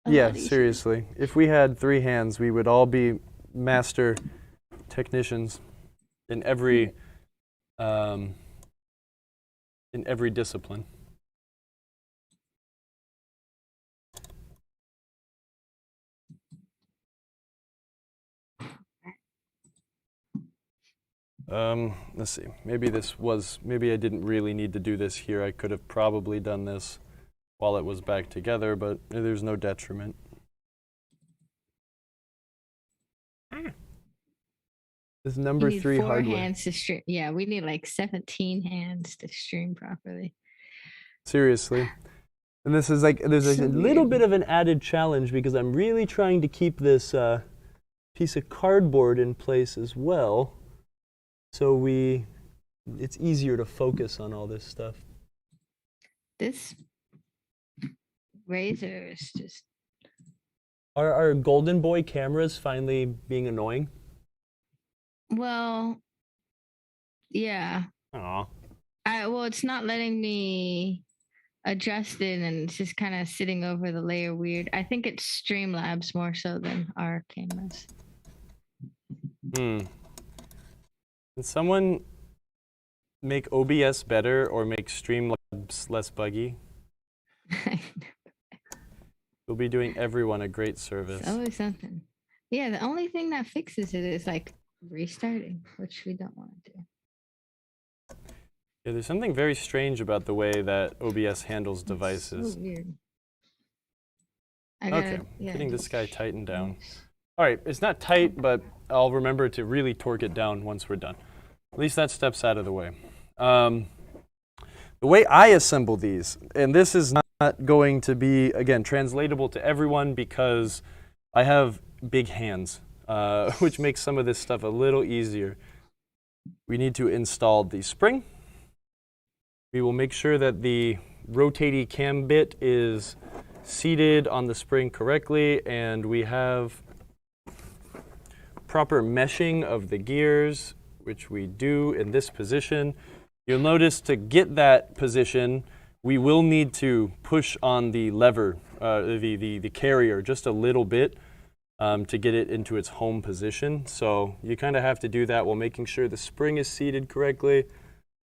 a lot easier. Seriously. If we had 3 hands, we would all be master technicians in every discipline. Let's see. Maybe I didn't really need to do this here. I could have probably done this while it was back together, but there's no detriment. This number 3 4 hardware. Hands to stream. Yeah, we need like 17 hands to stream properly. Seriously. And this is there's a little bit of an added challenge because I'm really trying to keep this piece of cardboard in place as well. So it's easier to focus on all this stuff. This razor is just... Are our Golden Boy cameras finally being annoying? Well, yeah. Aw. Well, it's not letting me adjust it and it's just kind of sitting over the layer weird. I think it's Streamlabs more so than our cameras. Can someone make OBS better or make Streamlabs less buggy? We'll be doing everyone a great service. It's always something. Yeah, the only thing that fixes it is like restarting, which we don't want to do. Yeah, there's something very strange about the way that OBS handles devices. It's so weird. Getting this guy tightened down. All right, it's not tight, but I'll remember to really torque it down once we're done. At least that step's out of the way. The way I assemble these, and this is not going to be, again, translatable to everyone because I have big hands, which makes some of this stuff a little easier. We need to install the spring. We will make sure that the rotating cam bit is seated on the spring correctly, and we have proper meshing of the gears, which we do in this position. You'll notice to get that position, we will need to push on the lever, the carrier, just a little bit to get it into its home position. So you kind of have to do that while making sure the spring is seated correctly.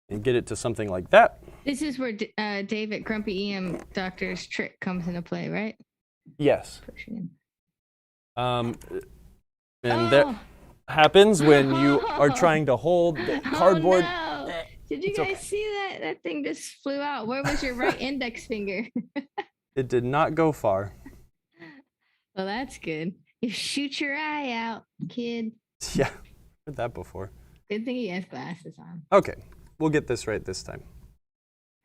and get it to something like that. This is where David Grumpy EM Doctor's trick comes into play, right? Yes. And that happens when you are trying to hold the cardboard. Oh, no. Did you guys see that? That thing just flew out. Where was your right index finger? It did not go far. Well, that's good. You shoot your eye out, kid. Yeah, heard that before. Good thing he has glasses on. Okay, we'll get this right this time.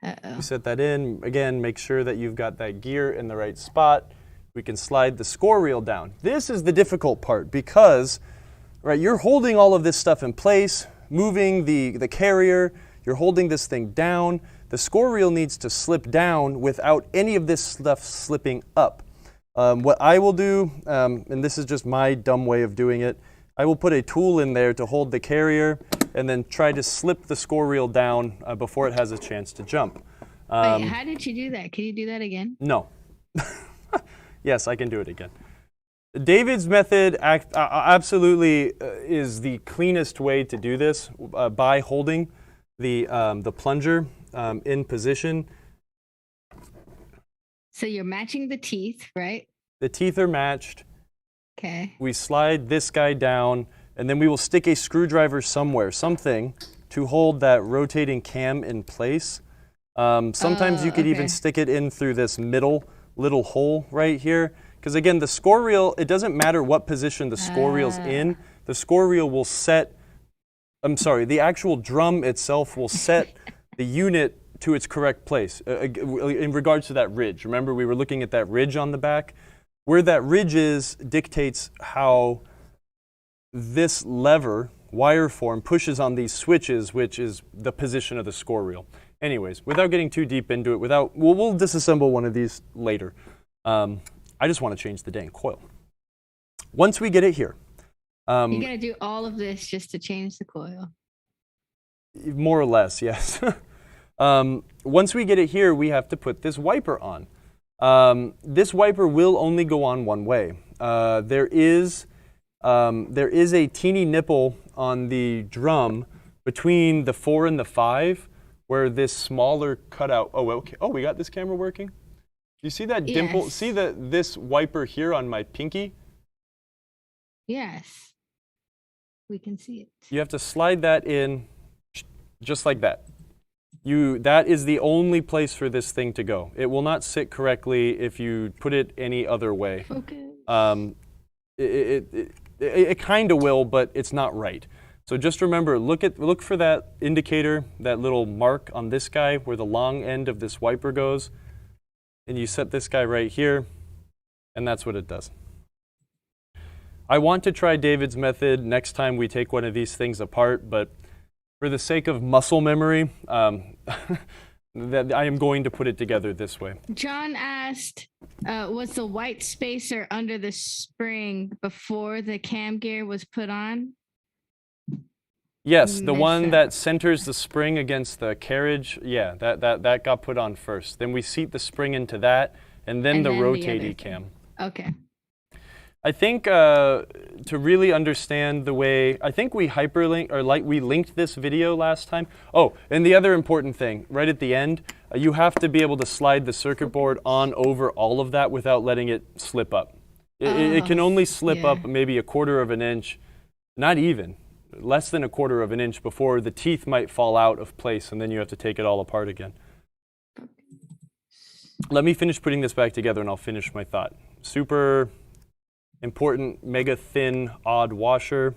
Uh-oh. You set that in. Again, make sure that you've got that gear in the right spot. We can slide the score reel down. This is the difficult part because, right, you're holding all of this stuff in place, moving the carrier, you're holding this thing down. The score reel needs to slip down without any of this stuff slipping up. What I will do, and this is just my dumb way of doing it, I will put a tool in there to hold the carrier and then try to slip the score reel down before it has a chance to jump. Wait, how did you do that? Can you do that again? No. Yes, I can do it again. David's method absolutely is the cleanest way to do this by holding the plunger in position. So you're matching the teeth, right? The teeth are matched. Okay. We slide this guy down, and then we will stick a screwdriver somewhere, something, to hold that rotating cam in place. Sometimes you could even stick it in through this middle little hole right here. Because again, the score reel, it doesn't matter what position the score reel's in, the score reel will set, the actual drum itself will set the unit to its correct place in regards to that ridge. Remember, we were looking at that ridge on the back? Where that ridge is dictates how this lever, wire form, pushes on these switches, which is the position of the score reel. Anyways, without getting too deep into it, we'll disassemble one of these later. I just want to change the dang coil. Once we get it here. You're going to do all of this just to change the coil? More or less, yes. Once we get it here, we have to put this wiper on. This wiper will only go on one way. There is a teeny nipple on the drum between the 4 and the 5 where this smaller cutout, we got this camera working? You see that dimple? Yes. See this wiper here on my pinky? Yes, we can see it. You have to slide that in just like that. That is the only place for this thing to go. It will not sit correctly if you put it any other way. Okay. It kind of will, but it's not right. So just remember, look for that indicator, that little mark on this guy where the long end of this wiper goes. And you set this guy right here, and that's what it does. I want to try David's method next time we take one of these things apart, but for the sake of muscle memory, that I am going to put it together this way. John asked, was the white spacer under the spring before the cam gear was put on? Yes, the one that centers the spring against the carriage, yeah, that got put on first. Then we seat the spring into that, and then the rotating cam. Okay. I think to really understand the way, I think we hyperlink, or we linked this video last time. Oh, and the other important thing, right at the end, you have to be able to slide the circuit board on over all of that without letting it slip up. It can only slip up maybe 1/4 of an inch, not even, less than 1/4 of an inch before the teeth might fall out of place, and then you have to take it all apart again. Let me finish putting this back together, and I'll finish my thought. Super important, mega thin, odd washer.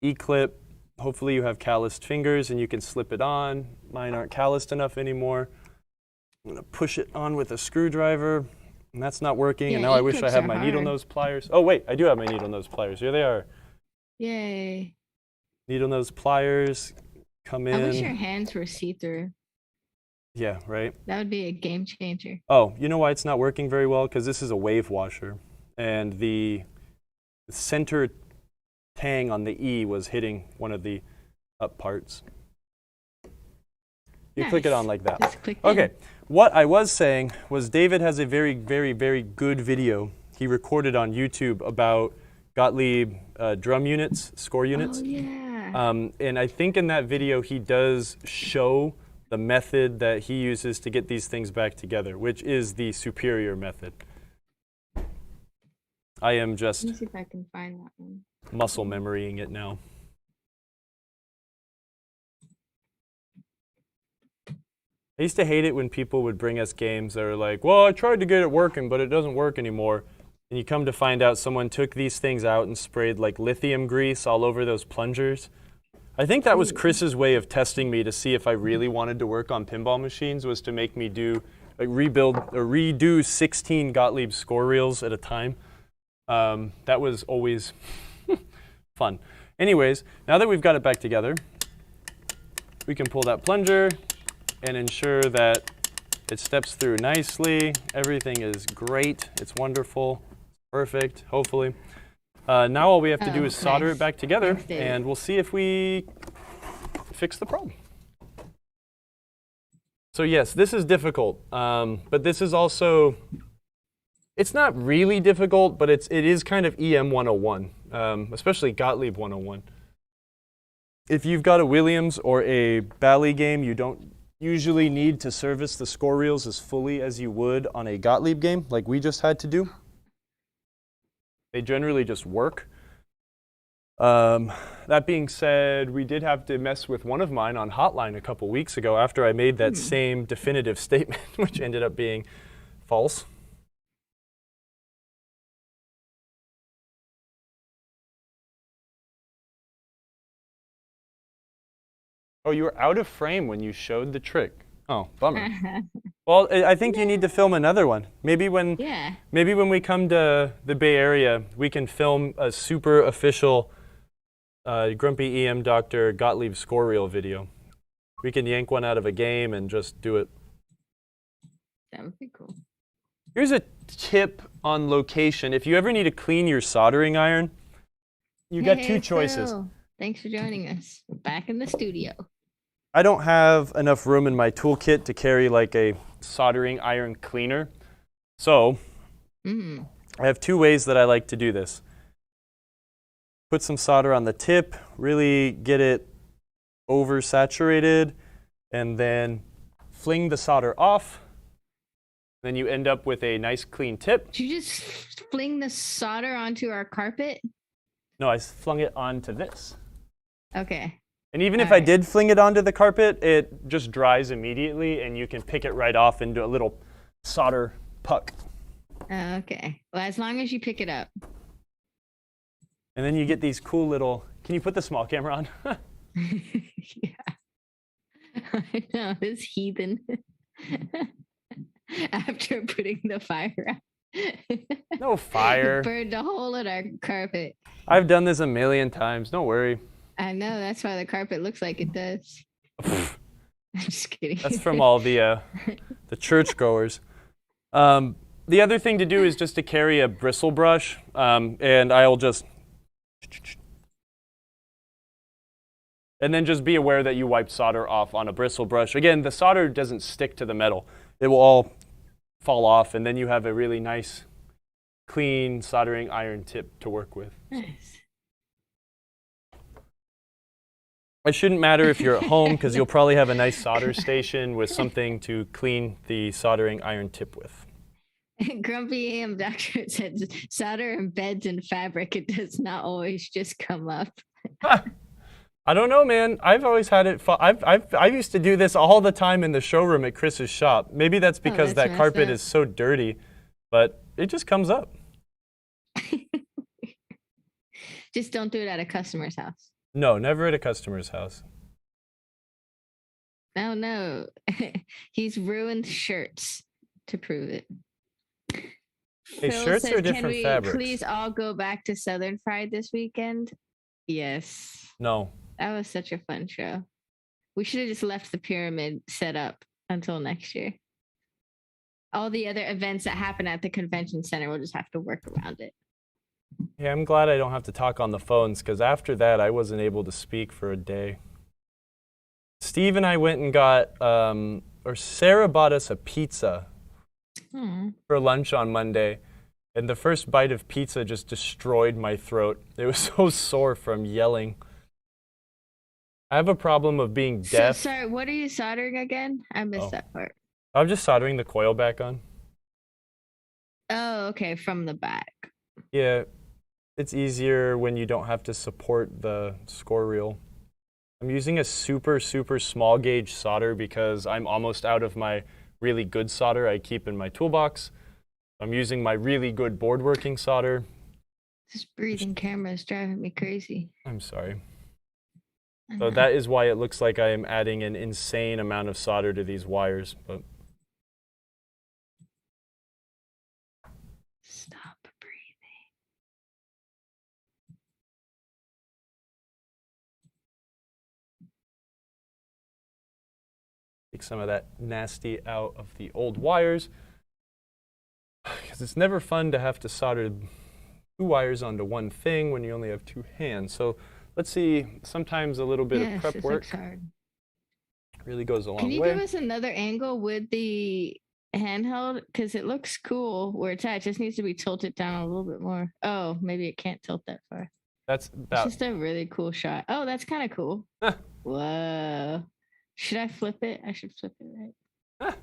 E-clip. Hopefully you have calloused fingers and you can slip it on. Mine aren't calloused enough anymore. I'm going to push it on with a screwdriver, and that's not working. Yeah, and now I wish I had my needle nose pliers. Oh wait, I do have my needle nose pliers. Here they are. Yay. Needle nose pliers come in. I wish your hands were see-through. Yeah, right? That would be a game changer. Oh, you know why it's not working very well? Because this is a wave washer, and the center tang on the E was hitting one of the up parts. You click it on like that. Just click Okay, in. what I was saying was David has a very, very, very good video he recorded on YouTube about Gottlieb drum units, score units. Oh, yeah. And I think in that video he does show the method that he uses to get these things back together, which is the superior method. I am just Let me see if I can find that one. Muscle memorying it now. I used to hate it when people would bring us games that are like, well, I tried to get it working, but it doesn't work anymore. And you come to find out someone took these things out and sprayed like lithium grease all over those plungers. I think that was Chris's way of testing me to see if I really wanted to work on pinball machines, was to make me do, like, redo 16 Gottlieb score reels at a time. That was always fun. Anyways, now that we've got it back together, we can pull that plunger and ensure that it steps through nicely. Everything is great. It's wonderful. Perfect, hopefully. Now all we have to do is solder it back together, and we'll see if we fix the problem. So yes, this is difficult, but this is also, it's not really difficult, but it is kind of EM 101, especially Gottlieb 101. If you've got a Williams or a Bally game, you don't usually need to service the score reels as fully as you would on a Gottlieb game, like we just had to do. They generally just work. That being said, we did have to mess with one of mine on Hotline a couple weeks ago after I made that same definitive statement, which ended up being false. Oh, you were out of frame when you showed the trick. Oh, bummer. Well, I think you need to film another one. Maybe when we come to the Bay Area, we can film a super official Grumpy EM Doctor Gottlieb score reel video. We can yank one out of a game and just do it. That would be cool. Here's a tip on location. If you ever need to clean your soldering iron, you got two choices. Phil. Thanks for joining us. We're back in the studio. I don't have enough room in my toolkit to carry like a soldering iron cleaner. So I have two ways that I like to do this. Put some solder on the tip, really get it oversaturated, and then fling the solder off. Then you end up with a nice clean tip. Did you just fling the solder onto our carpet? No, I flung it onto this. Okay. And even if I did fling it onto the carpet, it just dries immediately, and you can pick it right off into a little solder puck. Okay. Well, as long as you pick it up. And then you get these cool little, can you put the small camera on? Yeah. I know, this heathen. After putting the fire out. No fire. Burned a hole in our carpet. I've done this a million times, don't worry. I know, that's why the carpet looks like it does. I'm just kidding. That's from all the churchgoers. The other thing to do is just to carry a bristle brush, and I'll just, and then just be aware that you wipe solder off on a bristle brush. Again, the solder doesn't stick to the metal. It will all fall off, and then you have a really nice, clean soldering iron tip to work with. Nice. It shouldn't matter if you're at home, because you'll probably have a nice solder station with something to clean the soldering iron tip with. Grumpy AM Doctor said solder embeds in fabric. It does not always just come up. I don't know, man. I've always had it. I used to do this all the time in the showroom at Chris's shop. Maybe that's because that carpet is so dirty, but it just comes up. Just don't do it at a customer's house. No, never at a customer's house. Oh, no. He's ruined shirts to prove it. Hey, Phil shirts says, are different fabrics. Can we please all go back to Southern Fried this weekend? Yes. No. That was such a fun show. We should have just left the pyramid set up until next year. All the other events that happen at the convention center, we'll just have to work around it. Yeah, I'm glad I don't have to talk on the phones, because after that, I wasn't able to speak for a day. Steve and I went and got, or Sarah bought us a pizza for lunch on Monday, and the first bite of pizza just destroyed my throat. It was so sore from yelling. I have a problem of being deaf. So sorry, what are you soldering again? I missed that part. I'm just soldering the coil back on. Oh, okay, from the back. Yeah, it's easier when you don't have to support the score reel. I'm using a super, super small gauge solder because I'm almost out of my really good solder I keep in my toolbox. I'm using my really good board working solder. This breathing camera is driving me crazy. I'm sorry. So that is why it looks like I am adding an insane amount of solder to these wires. But stop breathing. Take some of that nasty out of the old wires. Because it's never fun to have to solder 2 wires onto one thing when you only have 2 hands. So let's see, sometimes a little bit of prep work really goes a long way. Can you give us another angle with the handheld? Because it looks cool where it's at. It just needs to be tilted down a little bit more. Oh, maybe it can't tilt that far. It's just a really cool shot. Oh, that's kind of cool. Whoa. Should I flip it? I should flip it, right?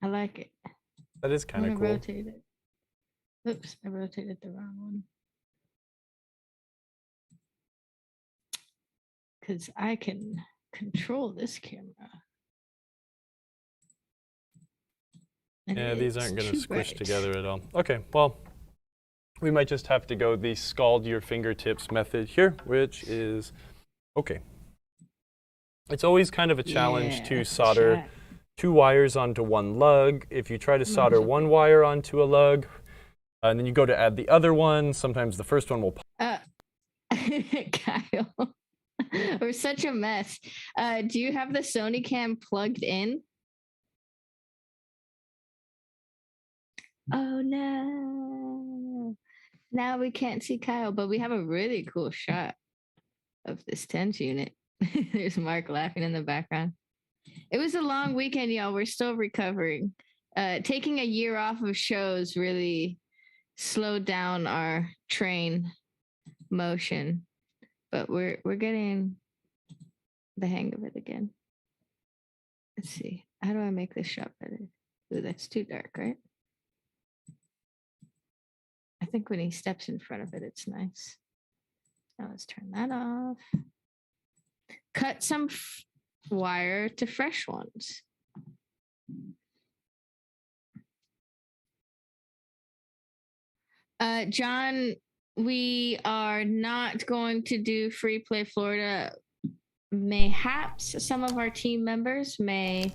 I like it. That is kind of cool. Rotate it. Oops, I rotated the wrong one. Because I can control this camera. And yeah, these aren't going to squish together at all. Okay, well, we might just have to go the scald your fingertips method here, which is, okay. It's always kind of a challenge to solder 2 wires onto one lug. If you try to solder 1 wire onto a lug, and then you go to add the other one, sometimes the first one will pop. Kyle, we're such a mess. Do you have the Sony cam plugged in? Oh no. Now we can't see Kyle, but we have a really cool shot of this TENS unit. There's Mark laughing in the background. It was a long weekend, y'all. We're still recovering. Taking a year off of shows really slowed down our train motion, but we're getting the hang of it again. Let's see. How do I make this shot better? Ooh, that's too dark, right? I think when he steps in front of it, it's nice. Now let's turn that off. Cut some wire to fresh ones. John, we are not going to do Free Play Florida. Mayhaps some of our team members may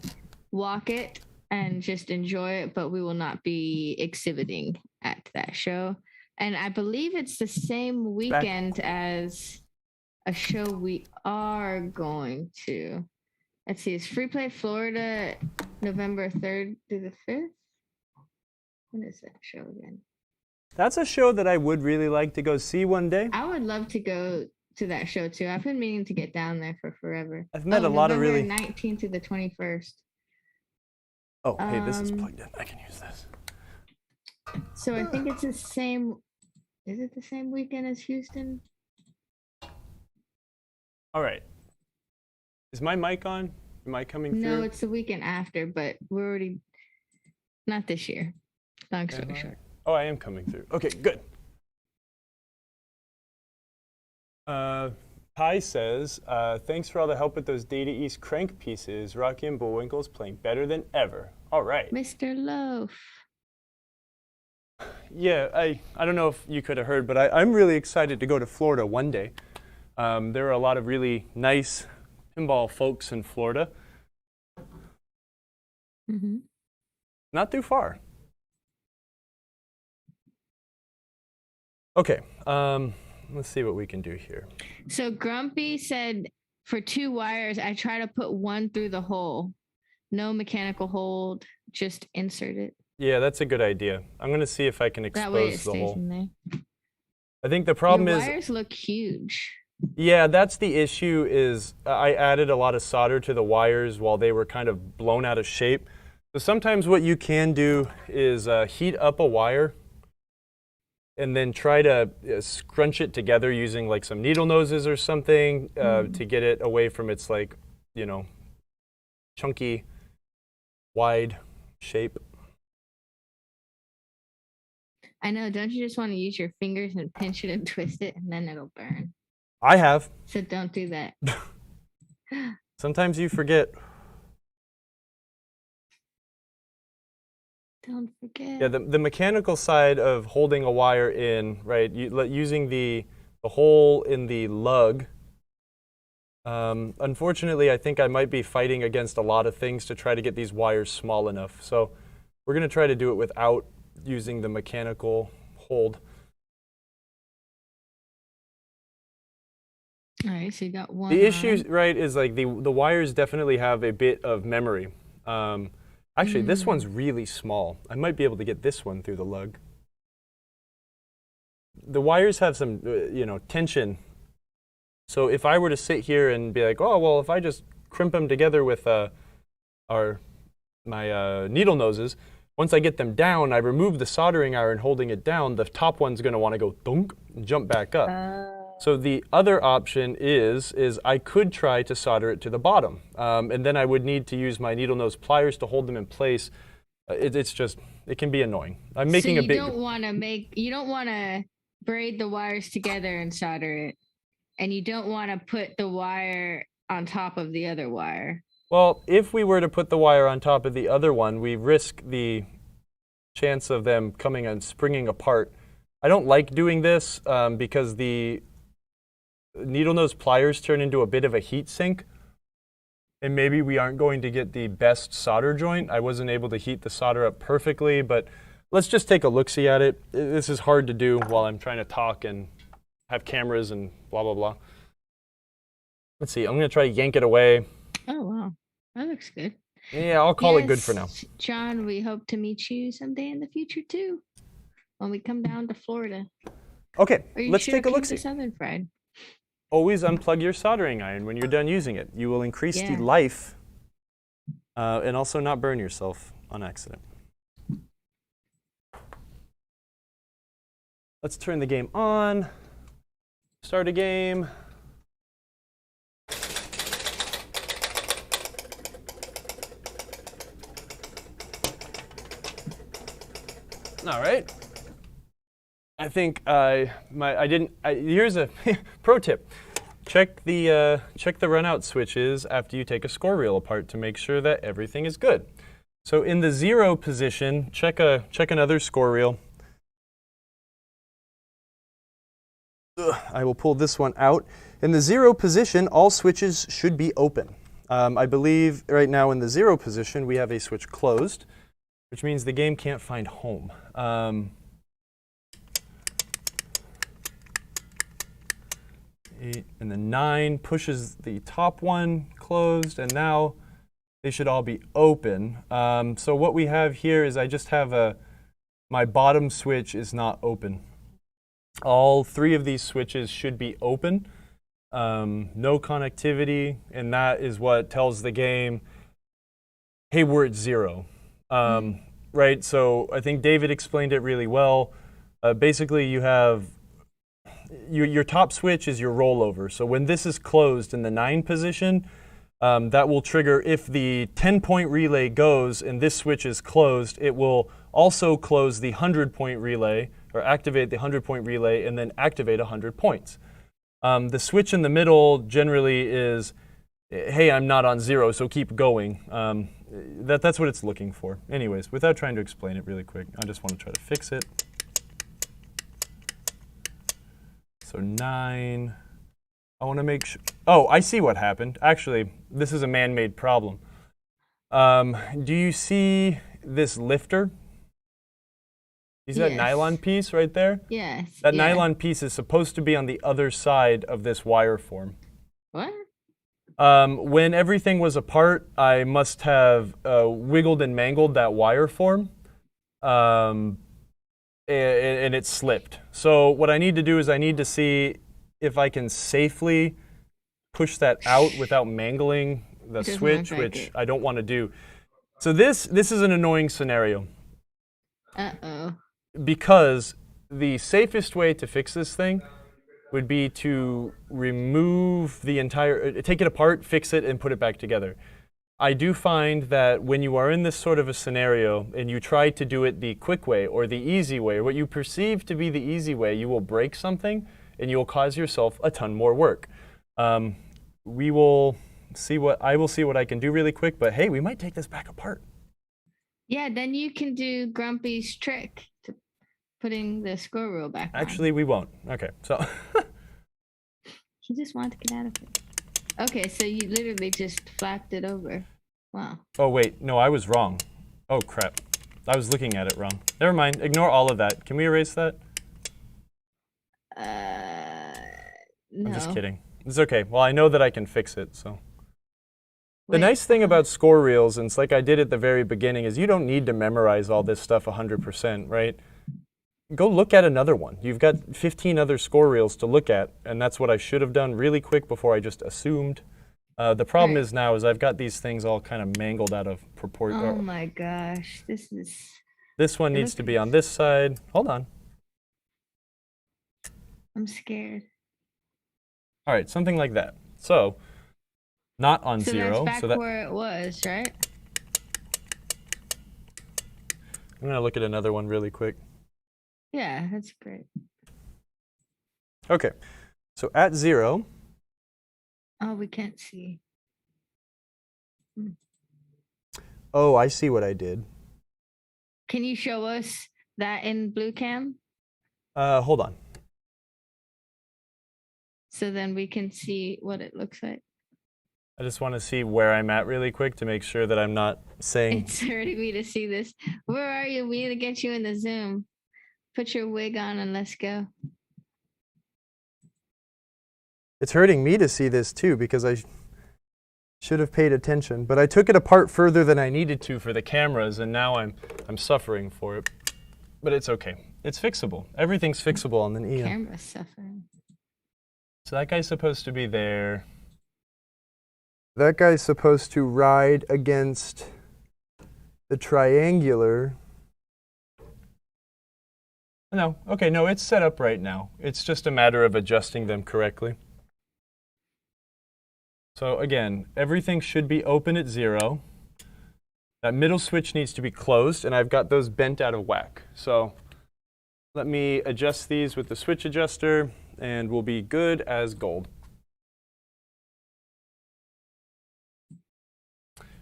walk it and just enjoy it, but we will not be exhibiting at that show. And I believe it's the same weekend as a show we are going to. Let's see, it's Free Play Florida, November 3rd through the 5th. When is that show again? That's a show that I would really like to go see one day. I would love to go to that show too. I've been meaning to get down there for forever. I've met a lot of really... November 19th to the 21st. Oh, hey, this is plugged in. I can use this. So I think it's the same... Is it the same weekend as Houston? All right. Is my mic on? Am I coming through? No, it's the weekend after, but we're already... Not this year. Long story short. Oh, I am coming through. Okay, good. Ty says, thanks for all the help with those Data East crank pieces. Rocky and Bullwinkle's playing better than ever. All right. Mr. Loaf. Yeah, I don't know if you could have heard, but I'm really excited to go to Florida one day. There are a lot of really nice pinball folks in Florida. Mm-hmm. Not too far. Okay, let's see what we can do here. So Grumpy said for 2 wires, I try to put one through the hole. No mechanical hold, just insert it. Yeah, that's a good idea. I'm going to see if I can expose that way it the stays hole. In there. I think the problem is... wires look huge. Yeah, that's the issue is I added a lot of solder to the wires while they were kind of blown out of shape. So sometimes what you can do is heat up a wire and then try to scrunch it together using like some needle noses or something to get it away from its like, chunky, wide shape. I know. Don't you just want to use your fingers and pinch it and twist it, and then it'll burn? I have. So don't do that. Sometimes you forget. Don't forget. Yeah, the mechanical side of holding a wire in, right, using the hole in the lug. Unfortunately, I think I might be fighting against a lot of things to try to get these wires small enough. So we're going to try to do it without using the mechanical hold. All right, so you got one. The issue, right, is like the wires definitely have a bit of memory. Actually, this one's really small. I might be able to get this one through the lug. The wires have some, tension. So if I were to sit here and be like, oh, well, if I just crimp them together with my needle noses, once I get them down, I remove the soldering iron holding it down, the top one's going to want to go thunk and jump back up. So the other option is I could try to solder it to the bottom, and then I would need to use my needle nose pliers to hold them in place. It can be annoying. I'm making a big. You don't want to braid the wires together and solder it, and you don't want to put the wire on top of the other wire. Well, if we were to put the wire on top of the other one, we risk the chance of them coming and springing apart. I don't like doing this because the needle nose pliers turn into a bit of a heat sink, and maybe we aren't going to get the best solder joint. I wasn't able to heat the solder up perfectly, but let's just take a look-see at it. This is hard to do while I'm trying to talk and have cameras and blah, blah, blah. Let's see. I'm going to try to yank it away. Oh, wow. That looks good. Yeah, I'll call it good for now. John, we hope to meet you someday in the future, too, when we come down to Florida. Okay, let's take a look-see. Southern fried. Always unplug your soldering iron when you're done using it. You will increase the life and also not burn yourself on accident. Let's turn the game on. Start a game. All right. I think here's a pro tip. Check the runout switches after you take a score reel apart to make sure that everything is good. So in the 0 position, check another score reel. I will pull this one out. In the 0 position, all switches should be open. I believe right now in the 0 position, we have a switch closed, which means the game can't find home. And the 9 pushes the top one closed, and now they should all be open. So what we have here is I just have my bottom switch is not open. All 3 of these switches should be open. No connectivity, and that is what tells the game, hey, we're at 0. Right, so I think David explained it really well. Basically, you have your top switch is your rollover. So when this is closed in the 9 position, that will trigger if the 10-point relay goes and this switch is closed, it will also close the 100-point relay or activate the 100-point relay and then activate 100 points. The switch in the middle generally is, hey, I'm not on 0, so keep going. That's what it's looking for. Anyways, without trying to explain it really quick, I just want to try to fix it. So 9, I want to make sure, oh, I see what happened. Actually, this is a man-made problem. Do you see this lifter? You see that nylon piece right there? Yes. That nylon piece is supposed to be on the other side of this wire form. What? When everything was apart, I must have wiggled and mangled that wire form. And it slipped. So what I need to do is I need to see if I can safely push that out without mangling the switch, which I don't want to do. So this is an annoying scenario. Uh-oh. Because the safest way to fix this thing would be to remove the entire, take it apart, fix it, and put it back together. I do find that when you are in this sort of a scenario and you try to do it the quick way or the easy way, or what you perceive to be the easy way, you will break something and you will cause yourself a ton more work. I will see what I can do really quick, but hey, we might take this back apart. Yeah, then you can do Grumpy's trick to putting the score reel back on. Actually, we won't. Okay, so. He just wanted to get out of it. Okay, so you literally just flapped it over. Wow. Oh, wait. No, I was wrong. Oh, crap. I was looking at it wrong. Never mind. Ignore all of that. Can we erase that? No. I'm just kidding. It's okay. Well, I know that I can fix it, so. The nice thing about score reels, and it's like I did at the very beginning, is you don't need to memorize all this stuff 100%, right? Go look at another one. You've got 15 other score reels to look at, and that's what I should have done really quick before I just assumed. The problem is now is I've got these things all kind of mangled out of proportion. Oh my gosh, This one needs to be on this side. Hold on. I'm scared. All right, something like that. So, not on zero. That's back where it was, right? I'm gonna look at another one really quick. Yeah, that's great. Okay, so at 0. Oh, we can't see. Oh, I see what I did. Can you show us that in Blue Cam? Hold on. So then we can see what it looks like. I just want to see where I'm at really quick to make sure that I'm not saying. It's hurting me to see this. Where are you? We need to get you in the Zoom. Put your wig on and let's go. It's hurting me to see this too because I should have paid attention, but I took it apart further than I needed to for the cameras, and now I'm suffering for it. But it's okay. It's fixable. Everything's fixable on the EM. Camera's suffering. So that guy's supposed to be there. That guy's supposed to ride against the triangular. No, okay, no, it's set up right now. It's just a matter of adjusting them correctly. So again, everything should be open at 0. That middle switch needs to be closed, and I've got those bent out of whack. So let me adjust these with the switch adjuster, and we'll be good as gold.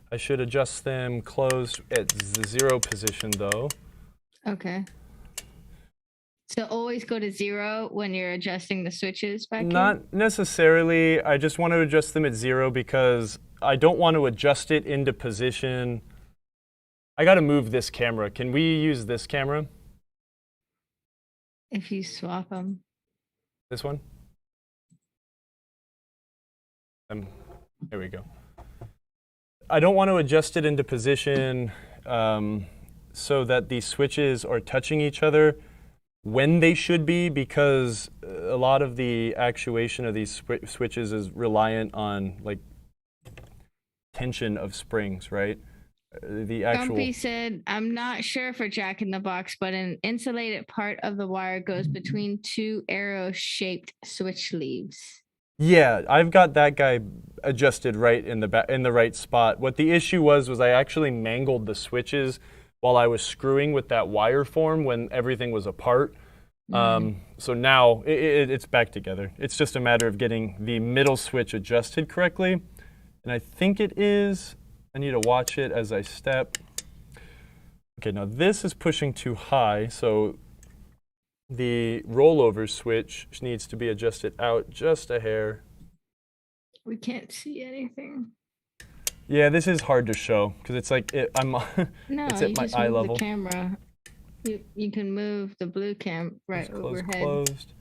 I should adjust them closed at the 0 position, though. Okay. So always go to 0 when you're adjusting the switches back Not necessarily. I just want to adjust them at 0 because I don't want to adjust it into position. I got to move this camera. Can we use this camera? If you swap them. This one? There we go. I don't want to adjust it into position so that the switches are touching each other when they should be, because a lot of the actuation of these switches is reliant on like tension of springs, right? The actual. Grumpy said, I'm not sure for Jack in the Box, but an insulated part of the wire goes between 2 arrow-shaped switch leaves. Yeah, I've got that guy adjusted right in the right spot. What the issue was I actually mangled the switches while I was screwing with that wire form when everything was apart. So now it's back together. It's just a matter of getting the middle switch adjusted correctly. And I think it is. I need to watch it as I step. Okay, now this is pushing too high, so the rollover switch needs to be adjusted out just a hair. We can't see anything. Yeah, this is hard to show because it's like it's at my eye level. The camera. You can move the blue cam right overhead. Closed,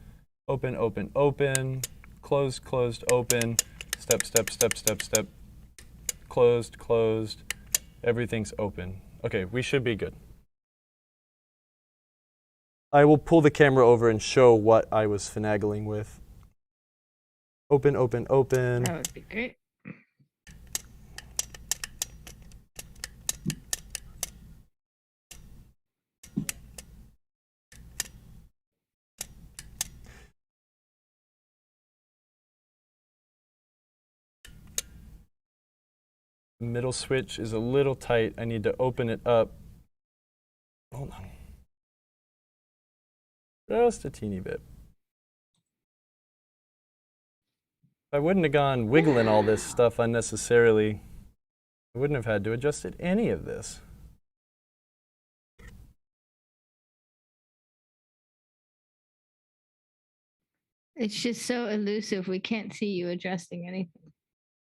open, open, open, closed, closed, open, step, step, step, step, step, closed, closed. Everything's open. Okay, we should be good. I will pull the camera over and show what I was finagling with. Open, open, open. That would be great. The middle switch is a little tight. I need to open it up. Hold on. Just a teeny bit. If I wouldn't have gone wiggling all this stuff unnecessarily, I wouldn't have had to adjust any of this. It's just so elusive. We can't see you adjusting anything.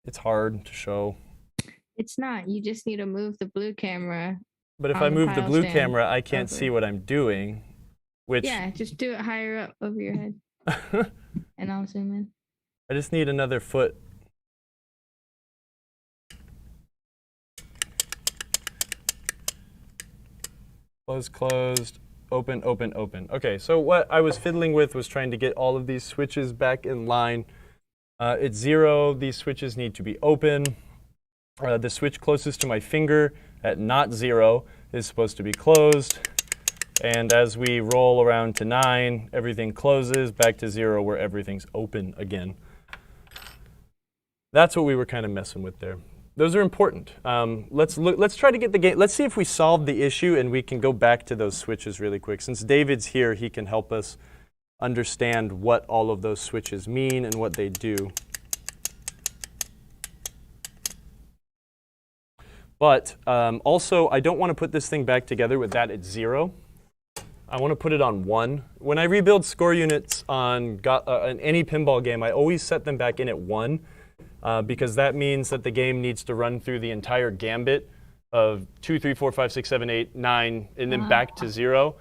It's hard to show. It's not. You just need to move the blue camera. But if I move the blue camera, I can't see what I'm doing. Which yeah, just do it higher up over your head. And I'll zoom in. I just need another foot. Close, closed, open, open, open. Okay, so what I was fiddling with was trying to get all of these switches back in line. It's 0. These switches need to be open. The switch closest to my finger at not 0 is supposed to be closed. And as we roll around to 9, everything closes back to 0 where everything's open again. That's what we were kind of messing with there. Those are important. Let's try to get the game. Let's see if we solve the issue and we can go back to those switches really quick. Since David's here, he can help us understand what all of those switches mean and what they do. But also, I don't want to put this thing back together with that at 0. I want to put it on 1. When I rebuild score units on any pinball game, I always set them back in at 1 because that means that the game needs to run through the entire gambit of 2, 3, 4, 5, 6, 7, 8, 9, and then back to 0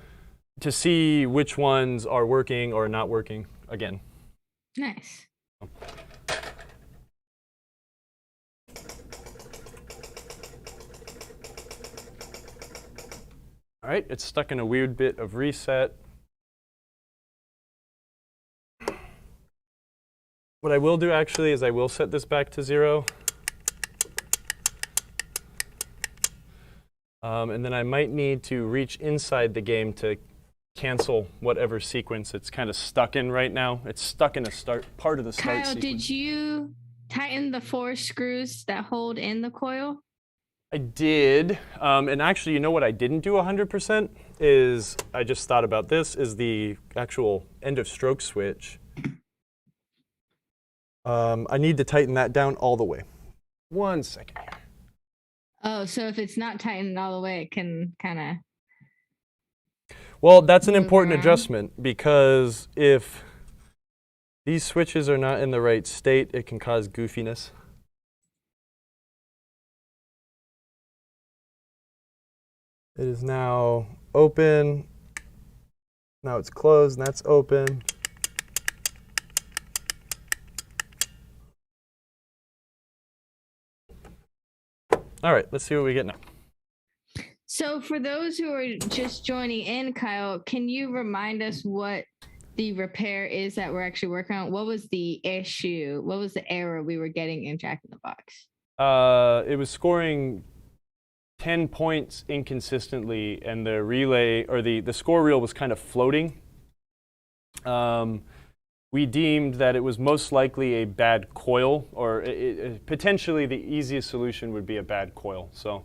to see which ones are working or not working again. Nice. All right, it's stuck in a weird bit of reset. What I will do actually is I will set this back to 0. And then I might need to reach inside the game to cancel whatever sequence it's kind of stuck in right now. It's stuck in a part of the start sequence. Did you tighten the 4 screws that hold in the coil? I did, and actually, you know what I didn't do 100% is, I just thought about this, is the actual end of stroke switch. I need to tighten that down all the way. 1 second here. Oh, so if it's not tightened all the way, it can kind of... Well, that's an important adjustment because if these switches are not in the right state, it can cause goofiness. It is now open. Now it's closed, and that's open. All right, let's see what we get now. So for those who are just joining in, Kyle, can you remind us what the repair is that we're actually working on? What was the issue? What was the error we were getting in Jack in the Box? It was scoring 10 points inconsistently, and the relay, or the score reel was kind of floating. We deemed that it was most likely a bad coil, or potentially the easiest solution would be a bad coil. So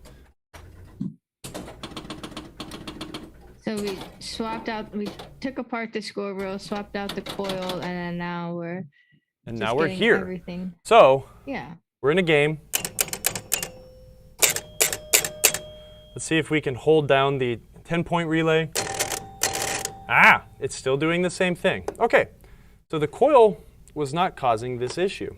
we swapped out, we took apart the score reel, swapped out the coil, and then now we're here. Everything. So yeah, we're in a game. Let's see if we can hold down the 10-point relay. Ah, it's still doing the same thing. Okay, so the coil was not causing this issue.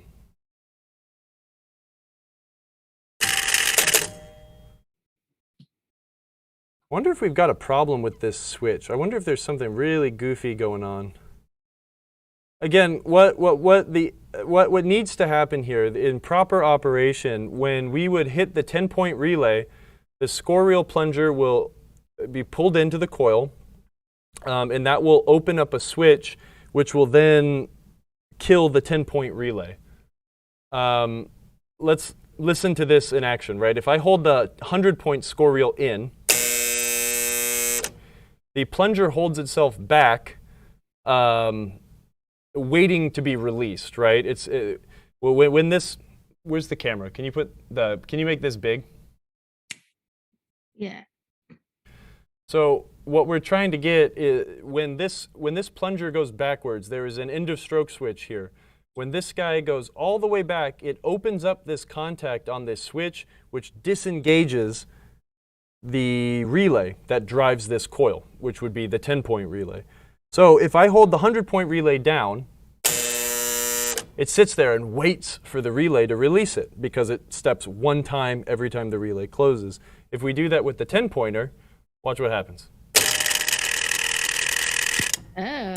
I wonder if we've got a problem with this switch. I wonder if there's something really goofy going on. Again, what needs to happen here in proper operation, when we would hit the 10-point relay, the score reel plunger will be pulled into the coil, and that will open up a switch, which will then kill the 10-point relay. Let's listen to this in action, right? If I hold the 100-point score reel in, the plunger holds itself back, waiting to be released, right? When this where's the camera? Can you make this big? Yeah. So what we're trying to get is when this plunger goes backwards, there is an end of stroke switch here. When this guy goes all the way back, it opens up this contact on this switch, which disengages the relay that drives this coil, which would be the 10-point relay. So if I hold the 100-point relay down, it sits there and waits for the relay to release it because it steps one time every time the relay closes. If we do that with the 10-pointer, watch what happens. Oh.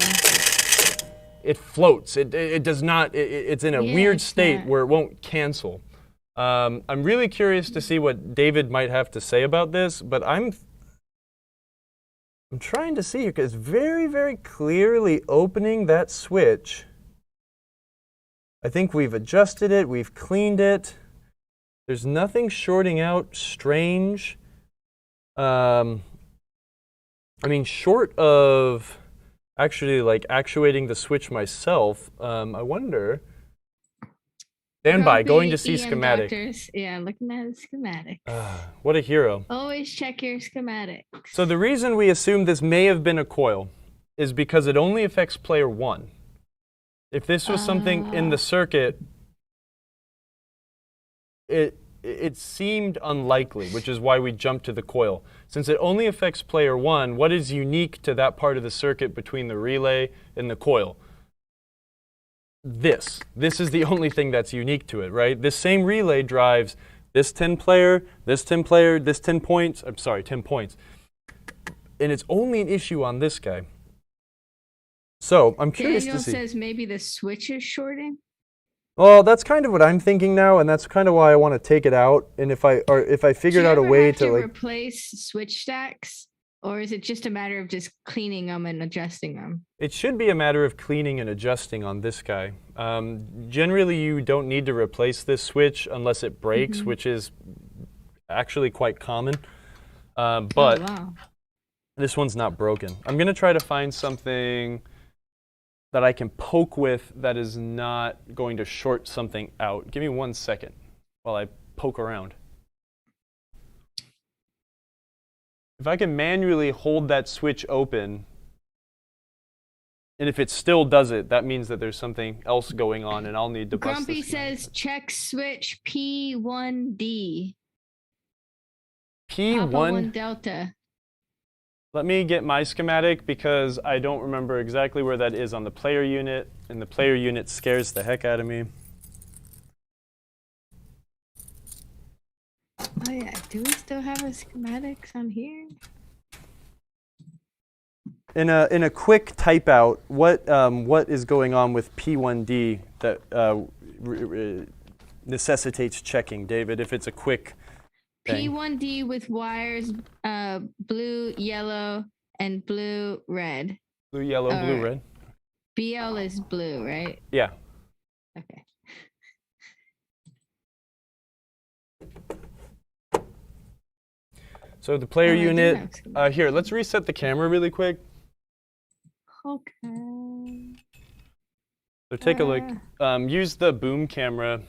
It floats. It does not. It's in a weird state where it won't cancel. I'm really curious to see what David might have to say about this, but I'm trying to see here because it's very, very clearly opening that switch. I think we've adjusted it. We've cleaned it. There's nothing shorting out strange. I mean, short of actually like actuating the switch myself, I wonder. Stand by, going to see schematic. Doctors. Yeah, looking at the schematic. What a hero. Always check your schematics. So the reason we assume this may have been a coil is because it only affects player 1. If this was something in the circuit, it seemed unlikely, which is why we jumped to the coil. Since it only affects player 1, what is unique to that part of the circuit between the relay and the coil? This is the only thing that's unique to it, right? This same relay drives this 10 player, this 10 player, this 10 points. I'm sorry, 10 points. And it's only an issue on this guy. So I'm curious to see. Daniel says maybe the switch is shorting. Well, that's kind of what I'm thinking now, and that's kind of why I want to take it out. And if I figured out a way to like replace switch stacks, or is it just a matter of just cleaning them and adjusting them? It should be a matter of cleaning and adjusting on this guy. Generally, you don't need to replace this switch unless it breaks, which is actually quite common. But this one's not broken. I'm going to try to find something that I can poke with that is not going to short something out. Give me 1 second while I poke around. If I can manually hold that switch open, and if it still does it, that means that there's something else going on, and I'll need to bust Grumpy says check switch P1D. P1? Papa 1 Delta. Let me get my schematic because I don't remember exactly where that is on the player unit, and the player unit scares the heck out of me. Oh yeah, do we still have a schematics on here? In a quick type out, what is going on with P1D that necessitates checking, David? If it's a quick thing. P1D with wires, blue, yellow, and blue, red. Blue, yellow, blue, red. BL is blue, right? Yeah. Okay. So the player unit, here, let's reset the camera really quick. Okay. So take a look, use the boom camera.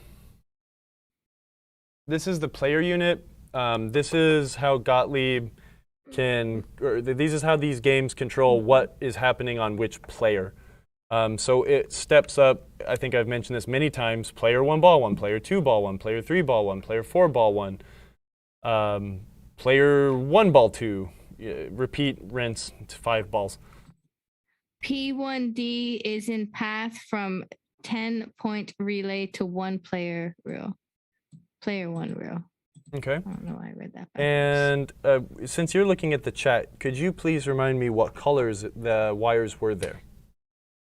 This is the player unit. This is how Gottlieb this is how these games control what is happening on which player. So it steps up, I think I've mentioned this many times, player 1 ball 1, player 2 ball 1, player 3 ball 1, player 4 ball 1, player 1 ball 2, repeat, rinse to 5 balls. P1D is in path from 10-point relay to 1 player reel. Player 1 reel. Okay. I don't know why I read that backwards. And since you're looking at the chat, could you please remind me what colors the wires were there?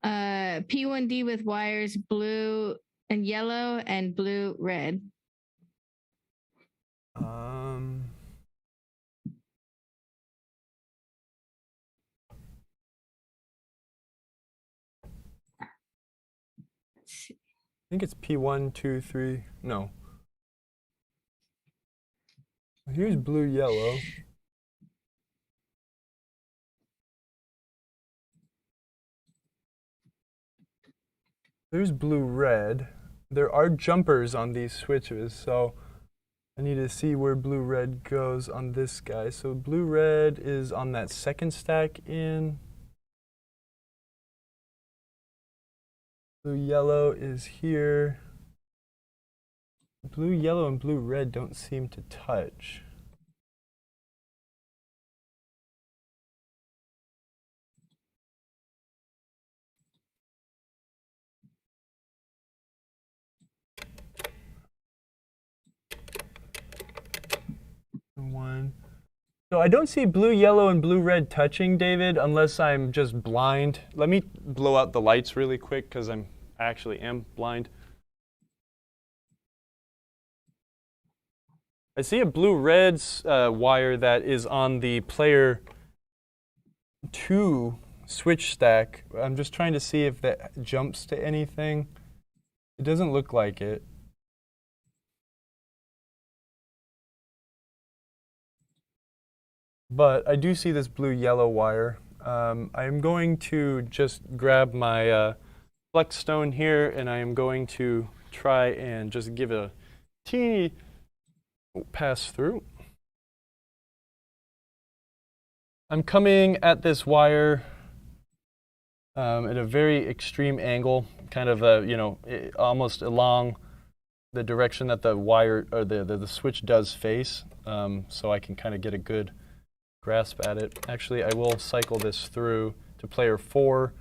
P1D with wires blue and yellow and blue, red. I think it's P1, 2, 3. No. Here's blue, yellow. There's blue, red. there are jumpers on these switches, so I need to see where blue-red goes on this guy. So blue-red is on that second stack in. Blue-yellow is here. Blue-yellow and blue-red don't seem to touch. One. So I don't see blue, yellow, and blue, red touching, David, unless I'm just blind. Let me blow out the lights really quick because I actually am blind. I see a blue-red wire that is on the player 2 switch stack. I'm just trying to see if that jumps to anything. It doesn't look like it. But I do see this blue-yellow wire. I'm going to just grab my flex stone here, and I am going to try and just give a teeny pass through. I'm coming at this wire at a very extreme angle, kind of almost along the direction that the wire or the switch does face, so I can kind of get a good grasp at it. Actually, I will cycle this through to player 4.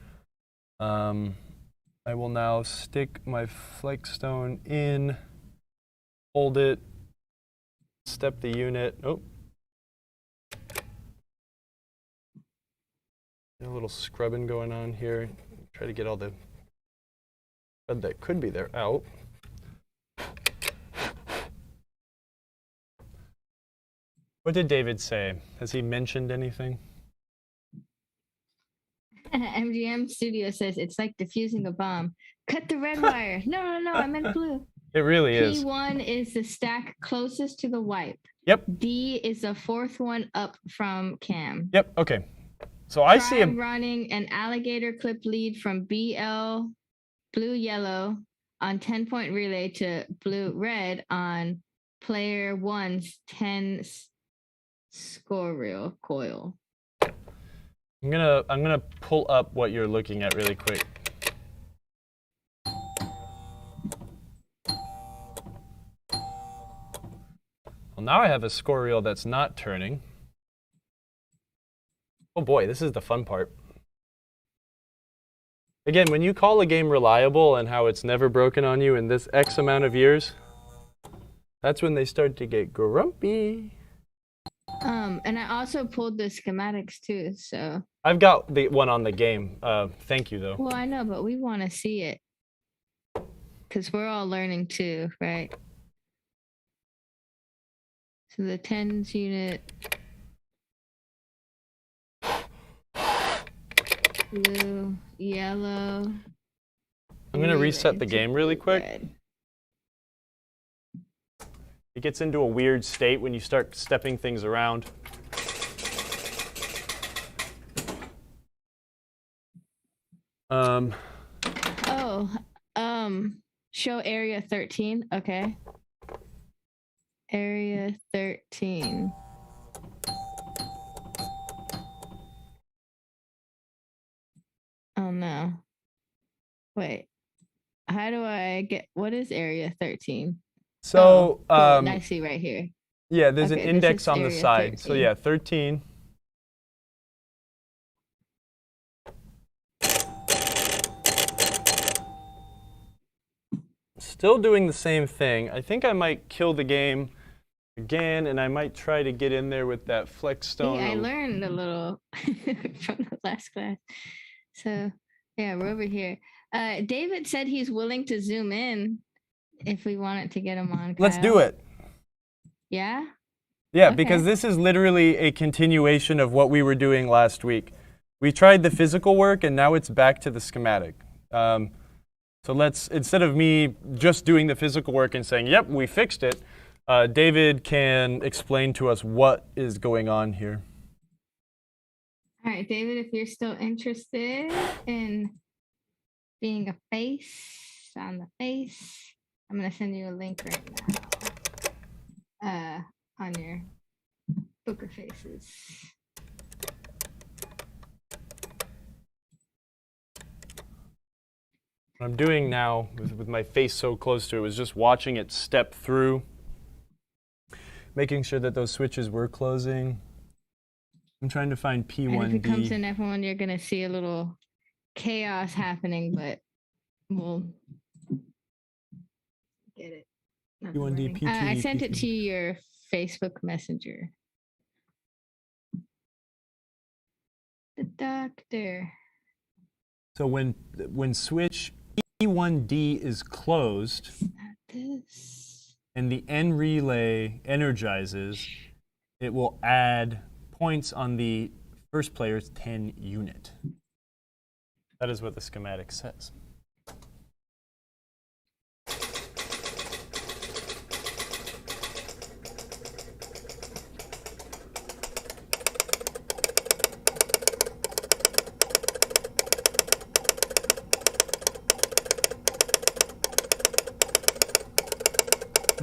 I will now stick my flex stone in, hold it, step the unit. Oh. A little scrubbing going on here. Try to get all the thread that could be there out. What did David say? Has he mentioned anything? MGM Studio says it's like diffusing a bomb. Cut the red wire. No, I meant blue. It really is. P1 is the stack closest to the wipe. Yep. D is the fourth one up from cam. Yep, okay. So I see I'm running an alligator clip lead from BL blue-yellow on 10-point relay to blue-red on player 1's 10 score reel coil. I'm gonna pull up what you're looking at really quick. Well, now I have a score reel that's not turning. Oh boy, this is the fun part. Again, when you call a game reliable and how it's never broken on you in this X amount of years, that's when they start to get grumpy. And I also pulled the schematics too, so. I've got the one on the game. Thank you, though. Well, I know, but we want to see it. Because we're all learning too, right? So the 10s unit. Blue, yellow. I'm going to reset the game really quick. Red. It gets into a weird state when you start stepping things around. Show area 13. Okay. Area 13. Oh no. Wait. How do I get, what is area 13? So, I see right here. Yeah, there's an index on the side. 13. So yeah, 13. Still doing the same thing. I think I might kill the game again, and I might try to get in there with that flex stone. Yeah, I learned a little from the last class. So yeah, we're over here. David said he's willing to zoom in if we wanted to get him on. Kyle. Let's do it. Yeah? Yeah, okay. Because this is literally a continuation of what we were doing last week. We tried the physical work, and now it's back to the schematic. So let's, instead of me just doing the physical work and saying, yep, we fixed it, David can explain to us what is going on here. All right, David, if you're still interested in being a face on the face. I'm going to send you a link right now on your Poker Faces. What I'm doing now with my face so close to it was just watching it step through, making sure that those switches were closing. I'm trying to find P1D. And if it comes in F1, you're going to see a little chaos happening, but we'll get it. P1D, P2D, I sent P3D. it to your Facebook Messenger. The doctor. So when switch P1D is closed and the N relay energizes, it will add points on the first player's 10 unit. That is what the schematic says.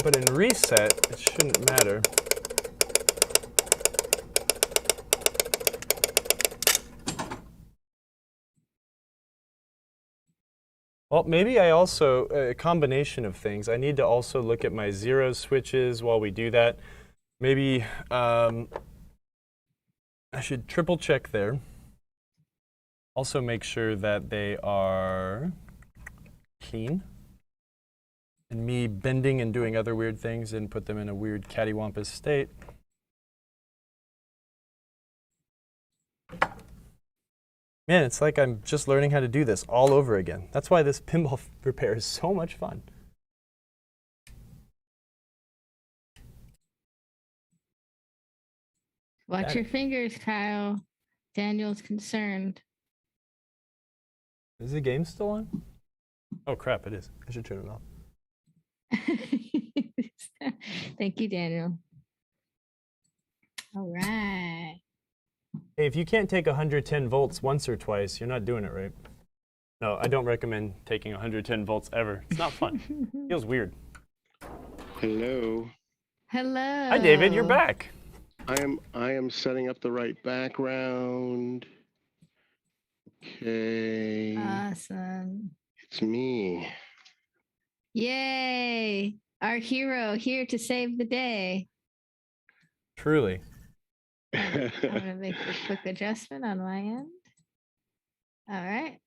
But in reset, it shouldn't matter. Well, maybe I also, a combination of things. I need to also look at my zero switches while we do that. Maybe I should triple check there. Also make sure that they are clean. And me bending and doing other weird things and put them in a weird cattywampus state. Man, it's like I'm just learning how to do this all over again. That's why this pinball repair is so much fun. Watch your fingers, Kyle. Daniel's concerned. Is the game still on? Oh crap, it is. I should turn it off. Thank you, Daniel. All right. Hey, if you can't take 110 volts once or twice, you're not doing it right. No, I don't recommend taking 110 volts ever. It's not fun. It feels weird. Hello. Hello. Hi, David. You're back. I am setting up the right background. Okay. Awesome. It's me. Yay. Our hero here to save the day. Truly. I'm going to make a quick adjustment on my end. All right.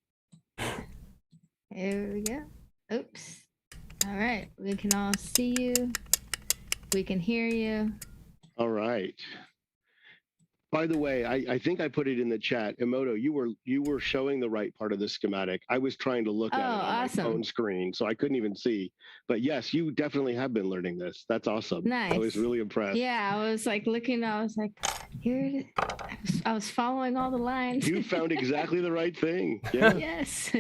Here we go. Oops. All right. We can all see you. We can hear you. All right. By the way, I think I put it in the chat. Emoto, you were showing the right part of the schematic. I was trying to look at it on my phone screen, so I couldn't even see. But yes, you definitely have been learning this. That's awesome. Nice. I was really impressed. Yeah, I was like looking, I was like, here it is. I was following all the lines. You found exactly the right thing. Yeah. Yes.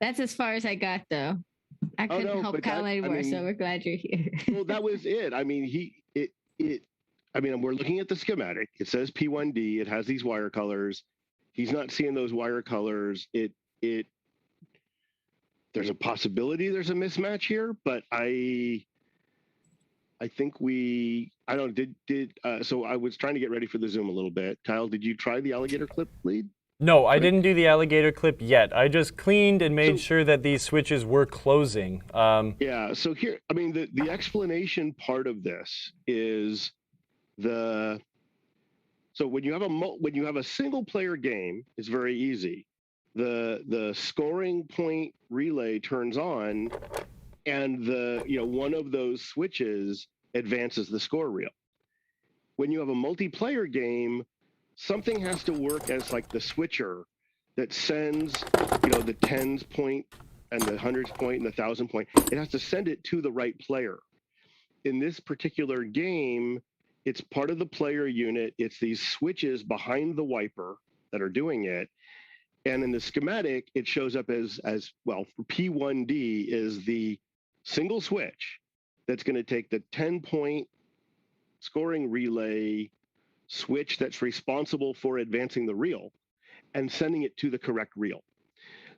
That's as far as I got, though. I couldn't help Kyle anymore, so we're glad you're here. Well, that was it. I mean, we're looking at the schematic. It says P1D. It has these wire colors. He's not seeing those wire colors. There's a possibility there's a mismatch here, but I think so I was trying to get ready for the Zoom a little bit. Kyle, did you try the alligator clip lead? No, I didn't do the alligator clip yet. I just cleaned and made sure that these switches were closing. Yeah, so here, I mean, the explanation part of this is so when you have a single player game, it's very easy. The scoring point relay turns on, and one of those switches advances the score reel. When you have a multiplayer game, something has to work as like the switcher that sends the tens point and the hundreds point and the 1,000 point. It has to send it to the right player. In this particular game, it's part of the player unit. It's these switches behind the wiper that are doing it. And in the schematic, it shows up as well, P1D is the single switch that's going to take the 10-point scoring relay switch that's responsible for advancing the reel and sending it to the correct reel.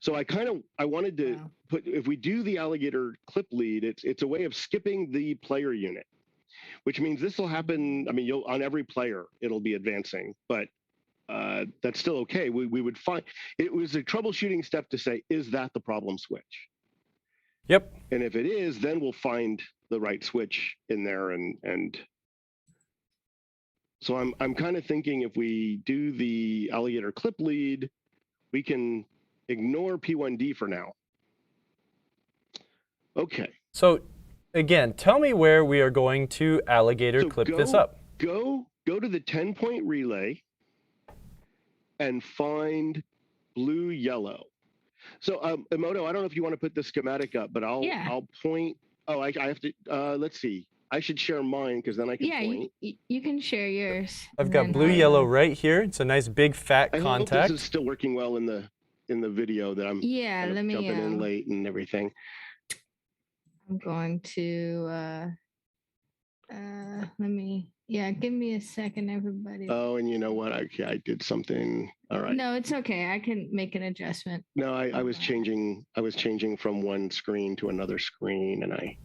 So I wanted to put, if we do the alligator clip lead, it's a way of skipping the player unit, which means this will happen. I mean, on every player, it'll be advancing, but that's still okay. We would find, it was a troubleshooting step to say, is that the problem switch? Yep. And if it is, then we'll find the right switch in there. And so I'm kind of thinking if we do the alligator clip lead, we can ignore P1D for now. Okay. So again, tell me where we are going to alligator clip this up. Go to the 10-point relay and find blue, yellow. So Emoto, I don't know if you want to put the schematic up, but I'll point. Oh, I have to, let's see. I should share mine because then I can point. Yeah, you can share yours. I've got blue, yellow right here. It's a nice big fat contact. I hope this is still working well in the video that I'm jumping in late and everything. I'm going to give me a second, everybody. Oh, and you know what? I did something. All right. No, it's okay. I can make an adjustment. No, I was changing from one screen to another screen, and I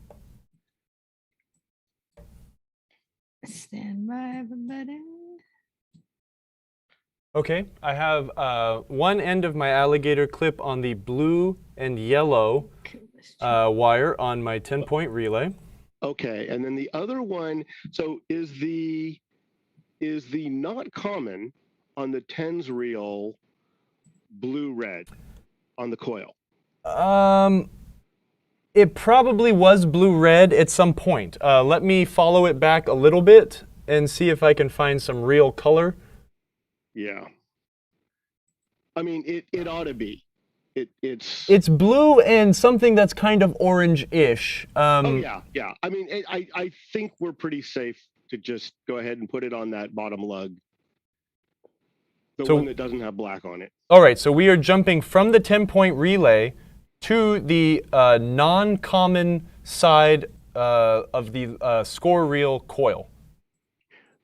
stand by, everybody. Okay, I have one end of my alligator clip on the blue and yellow wire on my 10-point relay. Okay, and then the other one, so is the not common on the 10s reel blue-red on the coil? It probably was blue-red at some point. Let me follow it back a little bit and see if I can find some real color. Yeah. I mean, it ought to be. It's blue and something that's kind of orange-ish. Oh yeah. I mean, I think we're pretty safe to just go ahead and put it on that bottom lug, the one that doesn't have black on it. All right, so we are jumping from the 10-point relay to the non-common side of the score reel coil.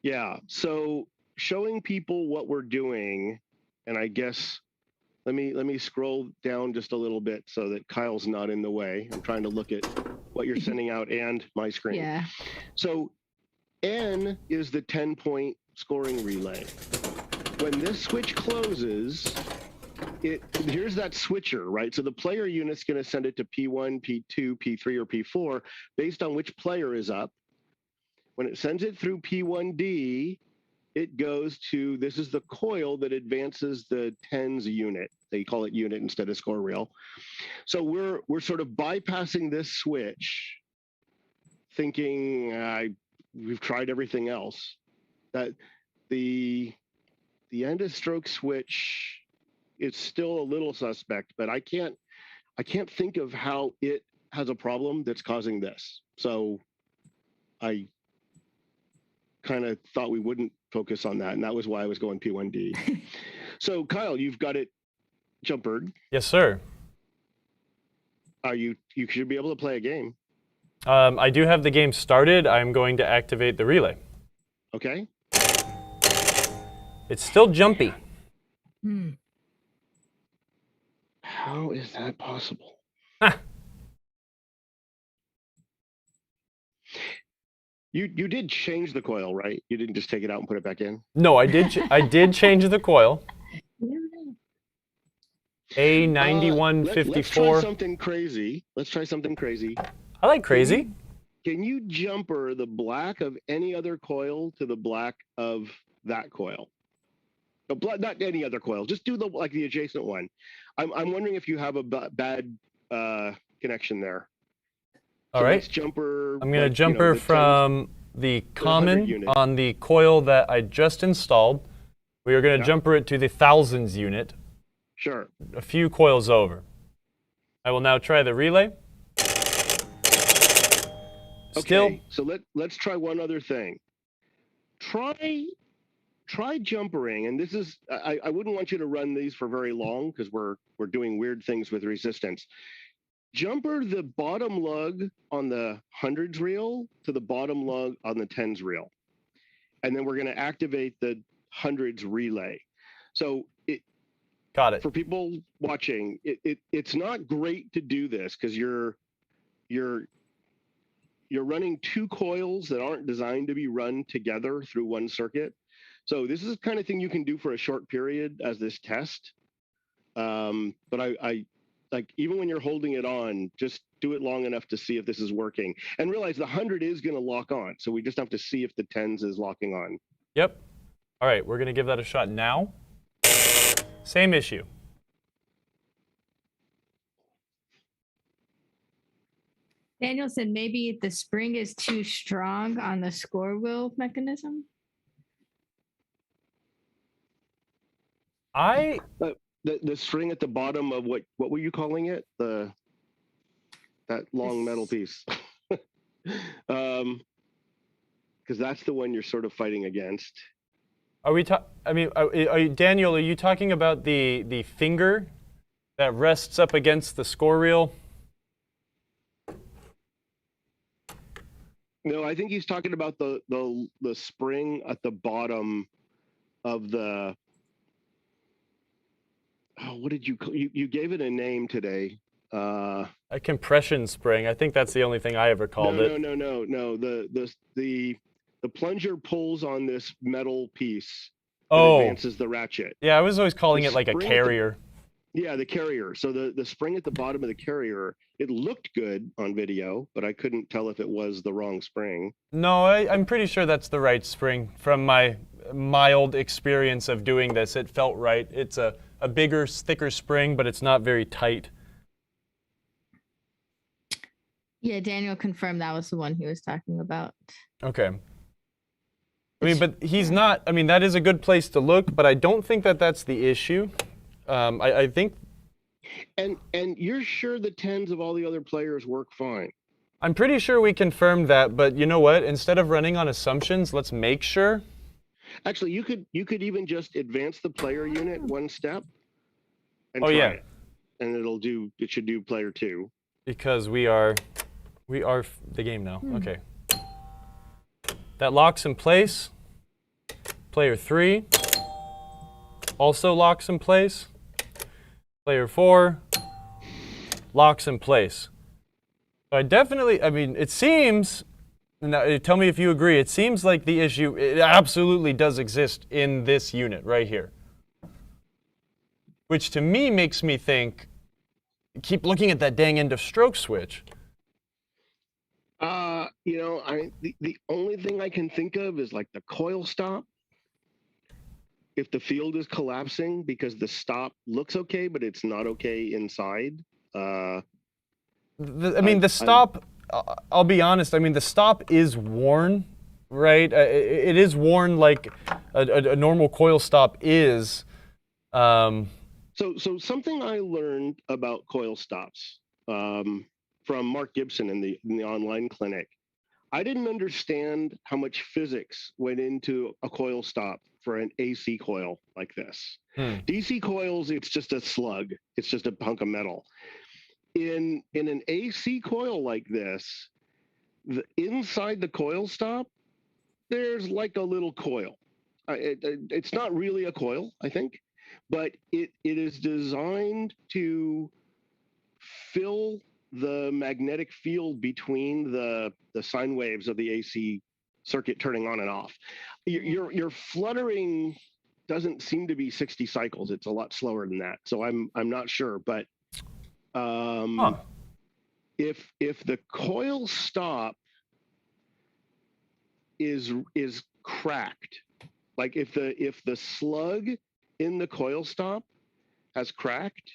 Yeah. So showing people what we're doing, and I guess. Let me scroll down just a little bit so that Kyle's not in the way. I'm trying to look at what you're sending out and my screen. Yeah. So N is the 10-point scoring relay. When this switch closes, here's that switcher, right? So the player unit's going to send it to P1, P2, P3, or P4 based on which player is up. When it sends it through P1D, it goes to, this is the coil that advances the 10s unit. They call it unit instead of score reel. So we're sort of bypassing this switch, thinking we've tried everything else. That the end of stroke switch is still a little suspect, but I can't think of how it has a problem that's causing this. So I kind of thought we wouldn't focus on that, and that was why I was going P1D. So Kyle, you've got it jumpered. Yes, sir. You should be able to play a game. I do have the game started. I'm going to activate the relay. Okay. It's still jumpy. How is that possible? You did change the coil, right? You didn't just take it out and put it back in? No, I did. I did change the coil. A9154. Let's try something crazy. I like crazy. Can you jumper the black of any other coil to the black of that coil? Not any other coil. Just do the adjacent one. I'm wondering if you have a bad connection there. All right. Jumper. I'm going to jumper from the common on the coil that I just installed. We are going to jumper it to the thousands unit. Sure. A few coils over. I will now try the relay. Okay, so let's try one other thing. Try jumpering, and this is I wouldn't want you to run these for very long because we're doing weird things with resistance. Jumper the bottom lug on the hundreds reel to the bottom lug on the tens reel, and then we're going to activate the hundreds relay. So Got it. For people watching, it's not great to do this because you're running two coils that aren't designed to be run together through one circuit. So this is the kind of thing you can do for a short period as this test. But I like, even when you're holding it on, just do it long enough to see if this is working, and realize the 100 is going to lock on. So we just have to see if the 10s is locking on. Yep. All right, we're going to give that a shot now. Same issue. Daniel said maybe the spring is too strong on the score wheel mechanism. The string at the bottom of what were you calling it? That long metal piece. Because that's the one you're sort of fighting against. Are we? Daniel, are you talking about the finger that rests up against the score reel? No, I think he's talking about the spring at the bottom of the. Oh, what did you gave it a name today? A compression spring. I think that's the only thing I ever called it. No. The plunger pulls on this metal piece that advances the ratchet. Yeah, I was always calling it like a carrier. The carrier. So the spring at the bottom of the carrier, it looked good on video, but I couldn't tell if it was the wrong spring. No, I'm pretty sure that's the right spring. From my mild experience of doing this, it felt right. It's a bigger, thicker spring, but it's not very tight. Yeah, Daniel confirmed that was the one he was talking about. Okay. But he's not, that is a good place to look, but I don't think that that's the issue. I think. And you're sure the 10s of all the other players work fine? I'm pretty sure we confirmed that, but you know what? Instead of running on assumptions, let's make sure. Actually, you could even just advance the player unit one step and try it. And it should do player 2. Because we are the game now. Okay. That locks in place. Player 3 also locks in place. Player 4 locks in place. So I definitely, it seems, now tell me if you agree, it seems like the issue, it absolutely does exist in this unit right here. Which to me makes me think, keep looking at that dang end of stroke switch. The only thing I can think of is like the coil stop. If the field is collapsing because the stop looks okay, but it's not okay inside. The stop, I'll be honest, the stop is worn, right? It is worn like a normal coil stop is. So something I learned about coil stops from Mark Gibson in the online clinic. I didn't understand how much physics went into a coil stop for an AC coil like this. DC coils, it's just a slug. It's just a hunk of metal. In an AC coil like this, inside the coil stop, there's like a little coil. It's not really a coil, I think, but it is designed to fill the magnetic field between the sine waves of the AC circuit turning on and off. Your fluttering doesn't seem to be 60 cycles. It's a lot slower than that. So I'm not sure, but if the coil stop is cracked, like if the slug in the coil stop has cracked,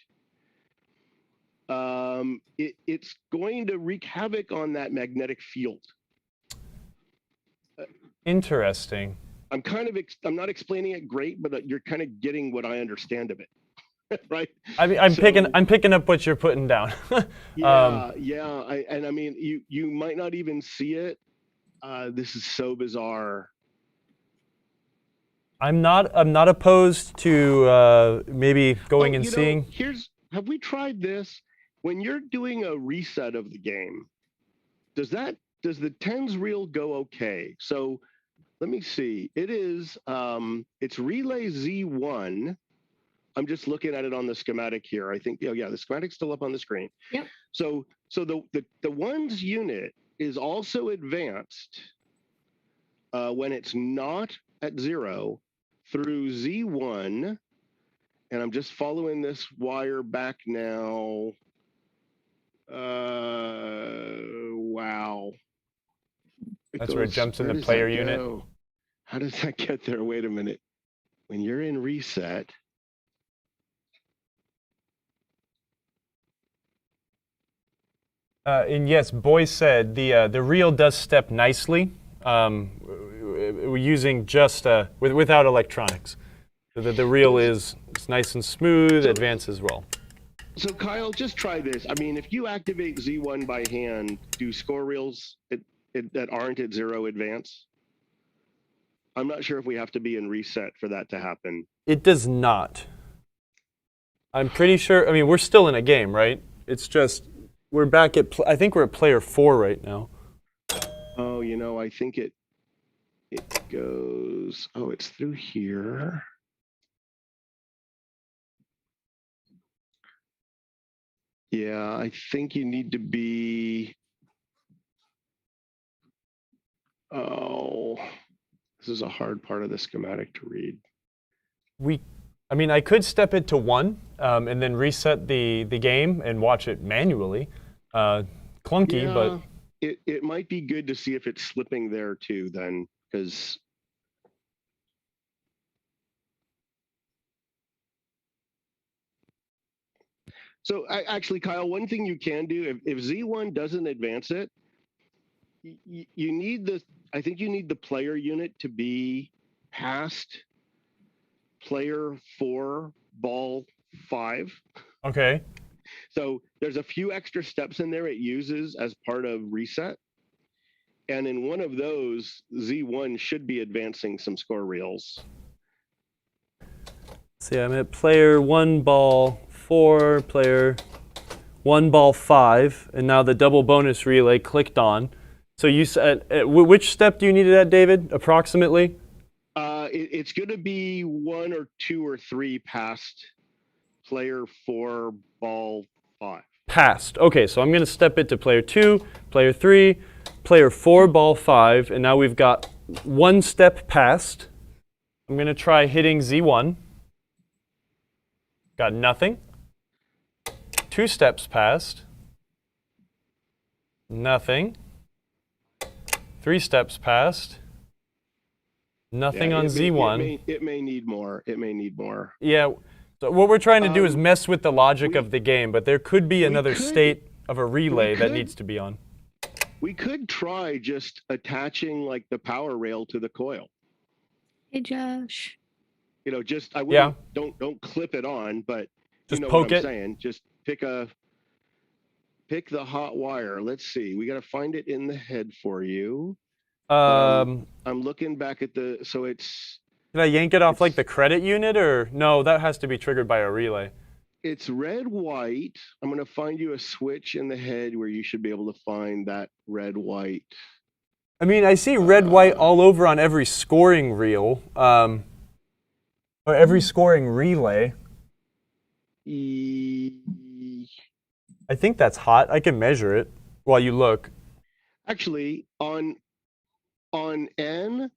it's going to wreak havoc on that magnetic field. Interesting. I'm not explaining it great, but you're kind of getting what I understand of it, right? I'm picking up what you're putting down. You might not even see it. This is so bizarre. I'm not opposed to maybe going and seeing. Have we tried this? When you're doing a reset of the game, does the 10s reel go okay? So let me see. It is it's relay Z1 I'm just looking at it on the schematic here. I think, yeah, the schematic's still up on the screen. Yep. So the ones unit is also advanced when it's not at 0 through Z1, and I'm just following this wire back now. Wow. That's where it jumps in the player unit. How does that get there? Wait a minute. When you're in reset. And yes, Boy said the reel does step nicely. We're using just without electronics. So the reel is nice and smooth, advances well. So Kyle, just try this. I mean, if you activate Z1 by hand, do score reels that aren't at 0 advance? I'm not sure if we have to be in reset for that to happen. It does not. I'm pretty sure. I mean, we're still in a game, right? It's just we're back at. I think we're at player 4 right now. Oh, you know, I think it goes. Oh, it's through here. Yeah, I think you need to be. Oh, this is a hard part of the schematic to read. I mean, I could step it to 1 and then reset the game and watch it manually. Clunky, yeah, but it might be good to see if it's slipping there too, then, because. So actually, Kyle, one thing you can do, if Z1 doesn't advance it, you need I think you need the player unit to be past player 4, ball 5. okay. So there's a few extra steps in there it uses as part of reset. And in one of those, Z1 should be advancing some score reels. See, I'm at player 1, ball 4, player 1, ball 5, and now the double bonus relay clicked on. So you said, which step do you need it at, David, approximately? It's going to be 1 or 2 or 3 past player 4, ball 5. Past. Okay, so I'm going to step it to player 2, player 3, player 4, ball 5, and now we've got 1 step past. I'm going to try hitting Z1. Got nothing. 2 steps past. Nothing. 3 steps past. Nothing on Z1. It may need more. It may need more. Yeah. So what we're trying to do is mess with the logic of the game, but there could be another state of a relay that needs to be on. We could try just attaching like the power rail to the coil. Hey, Josh. You know, just I wouldn't don't clip it on, but just you know poke what I'm it. saying. Just pick the hot wire. Let's see. We got to find it in the head for you. I'm looking back at so it's. Did I yank it off like the credit unit, or no? That has to be triggered by a relay. It's red, white. I'm going to find you a switch in the head where you should be able to find that red, white. I mean, I see red, white all over on every scoring reel, or every scoring relay. I think that's hot. I can measure it while you look. Actually, on N,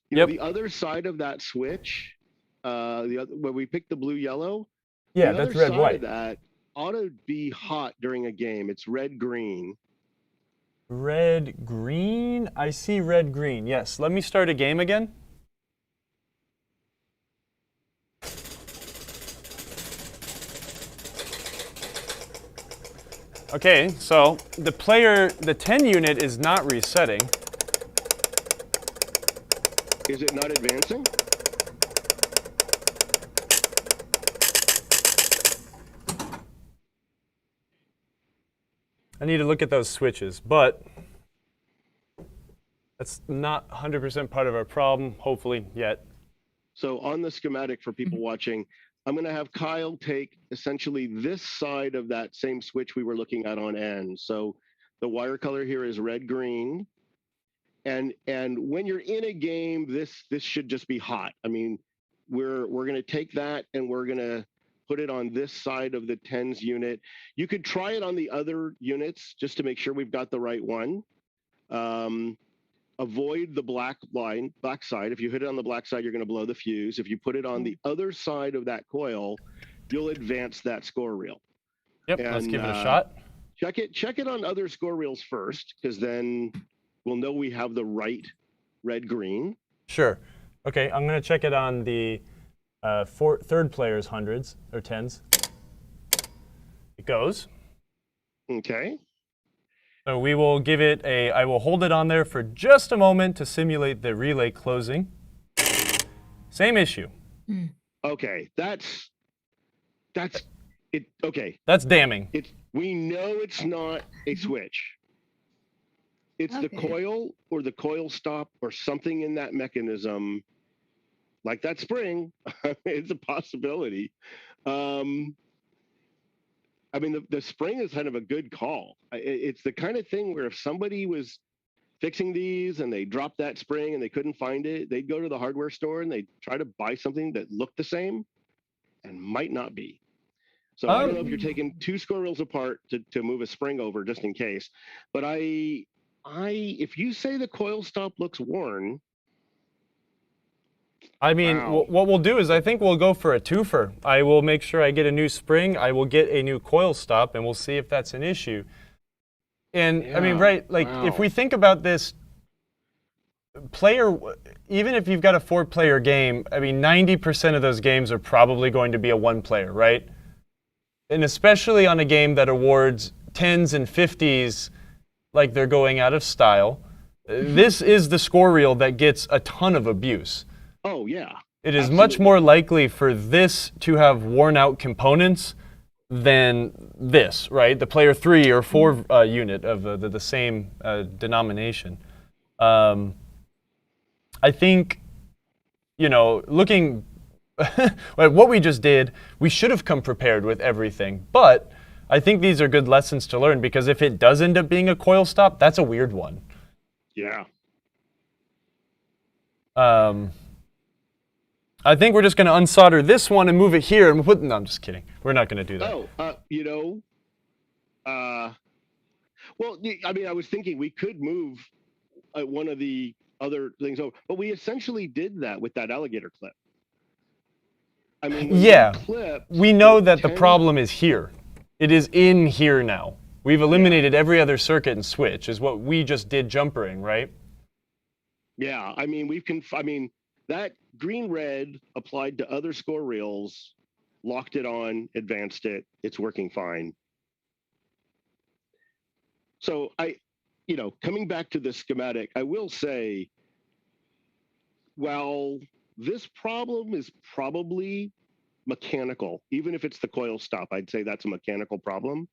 you know, the other side of that switch, where we pick the blue, yellow. Yeah, the that's other red, side white. Of that ought to be hot during a game. It's red, green. Red, green. I see red, green. Yes. Let me start a game again. Okay, so the 10 unit is not resetting. Is it not advancing? I need to look at those switches, but that's not 100% part of our problem, hopefully, yet. So on the schematic for people watching, I'm going to have Kyle take essentially this side of that same switch we were looking at on N. So the wire color here is red, green. And when you're in a game, this should just be hot. I mean, we're going to take that and we're going to put it on this side of the tens unit. You could try it on the other units just to make sure we've got the right one. Avoid the black side. If you hit it on the black side, you're going to blow the fuse. If you put it on the other side of that coil, you'll advance that score reel. Yep, and, let's give it a shot. Check it on other score reels first, because then we'll know we have the right red-green. Sure. Okay, I'm going to check it on the third player's hundreds or tens. It goes. Okay. So we will give it I will hold it on there for just a moment to simulate the relay closing. Same issue. Okay, that's it. Okay. That's damning. We know it's not a switch. It's the coil or the coil stop or something in that mechanism, like that spring. It's a possibility. I mean, the spring is kind of a good call. It's the kind of thing where if somebody was fixing these and they dropped that spring and they couldn't find it, they'd go to the hardware store and they'd try to buy something that looked the same and might not be. So I don't know if you're taking two score reels apart to move a spring over just in case. But if you say the coil stop looks worn, I mean, what we'll do is I think we'll go for a twofer. I will make sure I get a new spring. I will get a new coil stop, and we'll see if that's an issue. And I mean, right, like if we think about this even if you've got a 4-player game, I mean, 90% of those games are probably going to be a 1-player, right? And especially on a game that awards 10s and 50s like they're going out of style, this is the score reel that gets a ton of abuse. Oh, yeah. It is much more likely for this to have worn out components than this, right? The player 3 or 4 unit of the same denomination. I think, looking at what we just did, we should have come prepared with everything. But I think these are good lessons to learn, because if it does end up being a coil stop, that's a weird one. Yeah. I think we're just going to unsolder this one and move it here and put. No, I'm just kidding. We're not going to do that. Well, I mean, I was thinking we could move one of the other things over, but we essentially did that with that alligator clip. I mean, we know that the problem is here. It is in here now. We've eliminated every other circuit and switch, is what we just did jumpering, right? Yeah, I mean, that green-red applied to other score reels, locked it on, advanced it, it's working fine. So coming back to the schematic, I will say, while this problem is probably mechanical, even if it's the coil stop, I'd say that's a mechanical problem.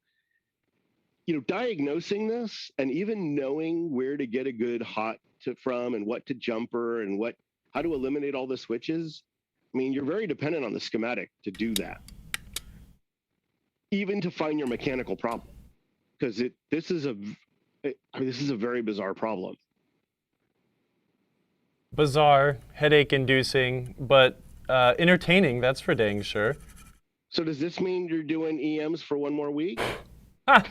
Diagnosing this and even knowing where to get a good hot from and what to jumper and how to eliminate all the switches, I mean, you're very dependent on the schematic to do that, even to find your mechanical problem, because this is a very bizarre problem. Bizarre, headache-inducing, but entertaining, that's for dang sure. So does this mean you're doing EMs for one more week? I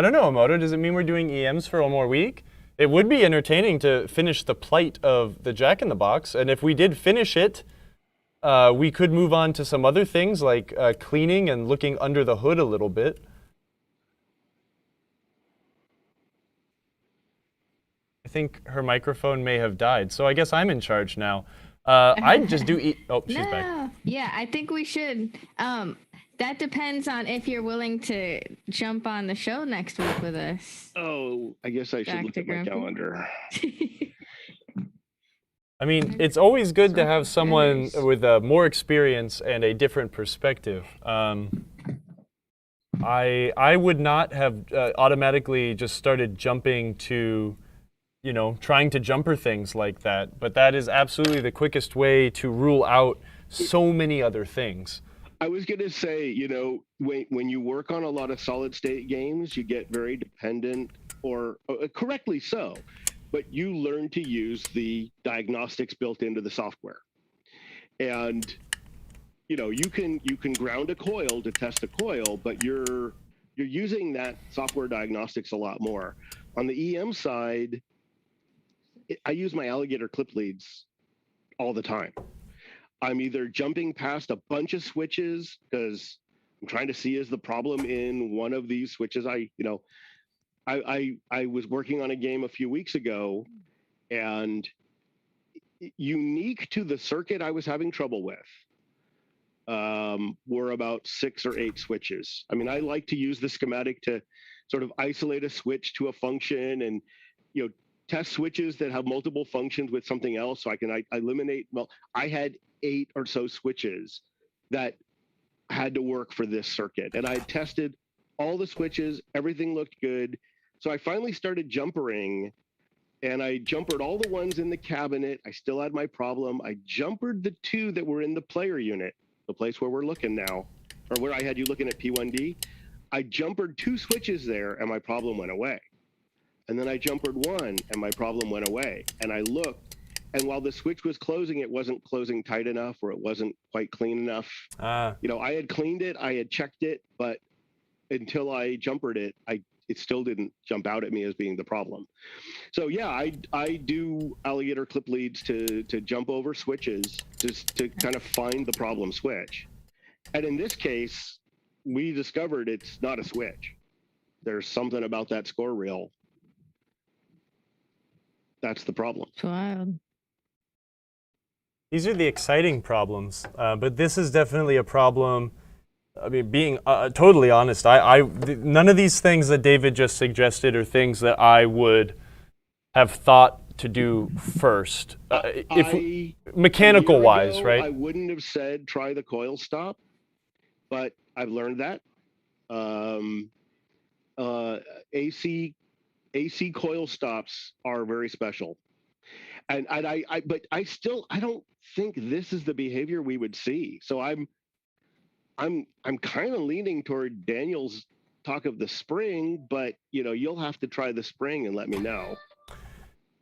don't know, Emoto. Does it mean we're doing EMs for one more week? It would be entertaining to finish the plight of the Jack-in-the-Box, and if we did finish it, we could move on to some other things like cleaning and looking under the hood a little bit. I think her microphone may have died, so I guess I'm in charge now. I'd just do oh, she's back. Yeah, I think we should. That depends on if you're willing to jump on the show next week with us. Oh, I guess I should look at my calendar. I mean, it's always good to have someone with more experience and a different perspective. I would not have automatically just started jumping to, trying to jumper things like that. But that is absolutely the quickest way to rule out so many other things. I was going to say, when you work on a lot of solid state games, you get very dependent, or correctly so, but you learn to use the diagnostics built into the software. And you can ground a coil to test a coil, but you're using that software diagnostics a lot more. On the EM side, I use my alligator clip leads all the time. I'm either jumping past a bunch of switches because I'm trying to see is the problem in one of these switches. I was working on a game a few weeks ago, and unique to the circuit I was having trouble with were about 6 or 8 switches. I mean, I like to use the schematic to sort of isolate a switch to a function and, test switches that have multiple functions with something else so I can eliminate. Well, I had 8 or so switches that had to work for this circuit, and I tested all the switches. Everything looked good. So I finally started jumpering, and I jumpered all the ones in the cabinet. I still had my problem. I jumpered the 2 that were in the player unit, the place where we're looking now, or where I had you looking at P1D. I jumpered 2 switches there, and my problem went away. And then I jumpered 1, and my problem went away. And I looked, and while the switch was closing, it wasn't closing tight enough, or it wasn't quite clean enough. I had cleaned it, I had checked it, but until I jumpered it, it still didn't jump out at me as being the problem. So yeah, I do alligator clip leads to jump over switches just to kind of find the problem switch. And in this case, we discovered it's not a switch. There's something about that score reel. That's the problem. Wild. These are the exciting problems, but this is definitely a problem. I mean, being totally honest, none of these things that David just suggested are things that I would have thought to do first, mechanical-wise, right? I wouldn't have said try the coil stop, but I've learned that. AC coil stops are very special, but I don't think this is the behavior we would see. So I'm kind of leaning toward Daniel's talk of the spring, but you'll have to try the spring and let me know.